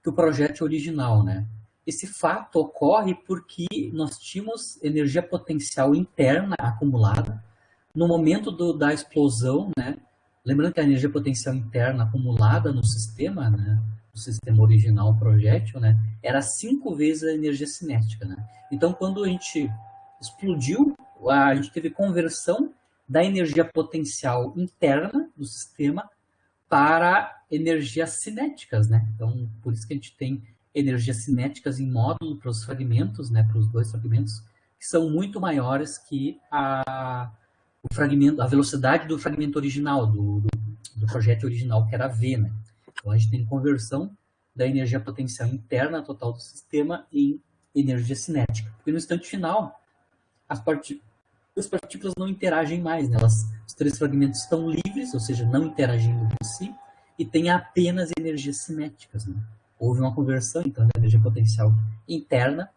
projétil original. Né? esse fato ocorre porque nós tínhamos energia potencial interna acumulada no momento da explosão, né? Lembrando que a energia potencial interna acumulada no sistema, né, no sistema original projétil, né, era 5 vezes a energia cinética, né? Então, quando a gente explodiu, a gente teve conversão da energia potencial interna do sistema para energias cinéticas, né? Então, por isso que a gente tem energias cinéticas em módulo para os fragmentos, né, para os dois fragmentos, que são muito maiores que o fragmento, a velocidade do fragmento original, do projétil original, que era V, né? Então, a gente tem conversão da energia potencial interna total do sistema em energia cinética. Porque no instante final, as partículas não interagem mais, né? Os 3 fragmentos estão livres, ou seja, não interagindo entre si, e tem apenas energias cinéticas, né? Houve uma conversão, então, da energia potencial interna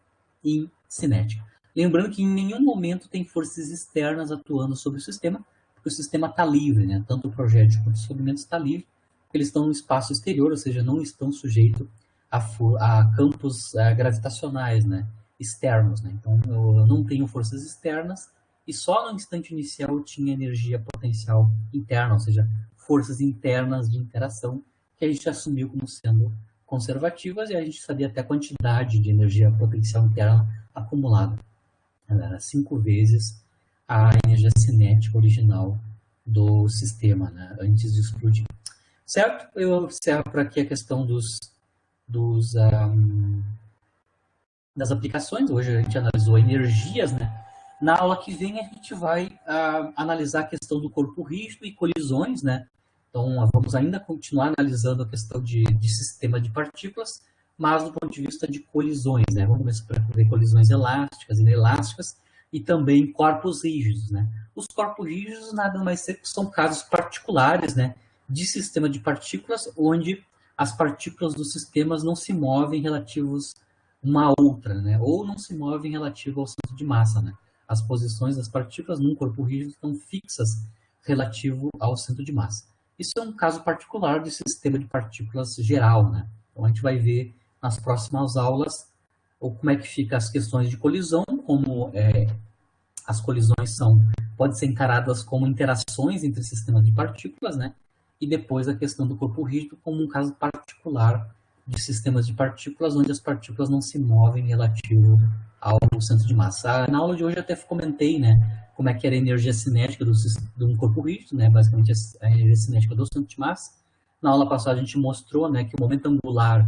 em cinética. Lembrando que em nenhum momento tem forças externas atuando sobre o sistema, porque o sistema está livre, né? Tanto o projétil quanto os fragmentos estão livres, eles estão no espaço exterior, ou seja, não estão sujeitos a campos gravitacionais, né? Externos, né? Então, eu não tenho forças externas, e só no instante inicial eu tinha energia potencial interna, ou seja, forças internas de interação, que a gente assumiu como sendo conservativas, e a gente sabia até a quantidade de energia potencial interna acumulada. Ela era 5 vezes a energia cinética original do sistema, né, antes de explodir. Certo? Eu encerro por aqui a questão das aplicações. Hoje a gente analisou energias, né? Na aula que vem a gente vai analisar a questão do corpo rígido e colisões, né? Então, vamos ainda continuar analisando a questão de sistema de partículas, mas do ponto de vista de colisões, né? Vamos começar a ver colisões elásticas, inelásticas e também corpos rígidos, né? Os corpos rígidos nada mais são casos particulares, né, de sistema de partículas, onde as partículas dos sistemas não se movem relativos uma a outra, né? Ou não se movem relativo ao centro de massa, né? As posições das partículas num corpo rígido estão fixas relativo ao centro de massa. Isso é um caso particular de sistema de partículas geral, né? Então a gente vai ver nas próximas aulas ou como é que fica as questões de colisão, como as colisões podem ser encaradas como interações entre sistemas de partículas, né? E depois a questão do corpo rígido como um caso particular de sistemas de partículas, onde as partículas não se movem relativo ao centro de massa. Na aula de hoje eu até comentei, né, como é que era a energia cinética de um corpo rígido, né, basicamente a energia cinética do centro de massa. Na aula passada a gente mostrou, né, que o momento angular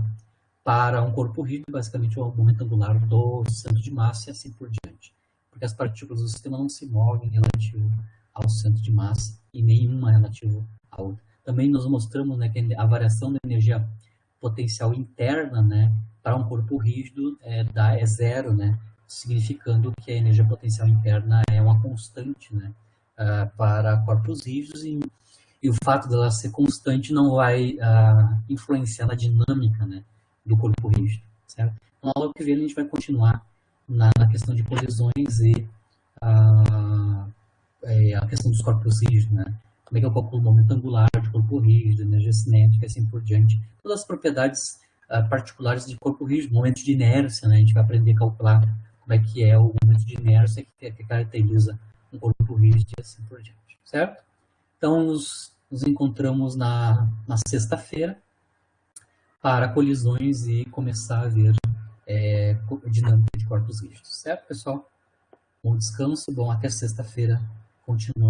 para um corpo rígido, basicamente, é o momento angular do centro de massa e assim por diante. Porque as partículas do sistema não se movem relativo ao centro de massa e nenhuma relativo à outra. Também nós mostramos, né, que a variação da energia potencial interna, né, para um corpo rígido é zero, né, significando que a energia potencial interna é uma constante, né, para corpos rígidos, e o fato dela ser constante não vai influenciar na dinâmica, né, do corpo rígido, certo? Então, na aula que vem a gente vai continuar na questão de colisões e a questão dos corpos rígidos, né? Como é que eu calculo o momento angular de corpo rígido, energia cinética e assim por diante. Todas as propriedades particulares de corpo rígido, momento de inércia, né? A gente vai aprender a calcular como é que é o momento de inércia que caracteriza um corpo rígido e assim por diante, certo? Então, nos encontramos na sexta-feira para colisões e começar a ver dinâmica de corpos rígidos, certo, pessoal? Bom descanso, bom, até sexta-feira, continuamos.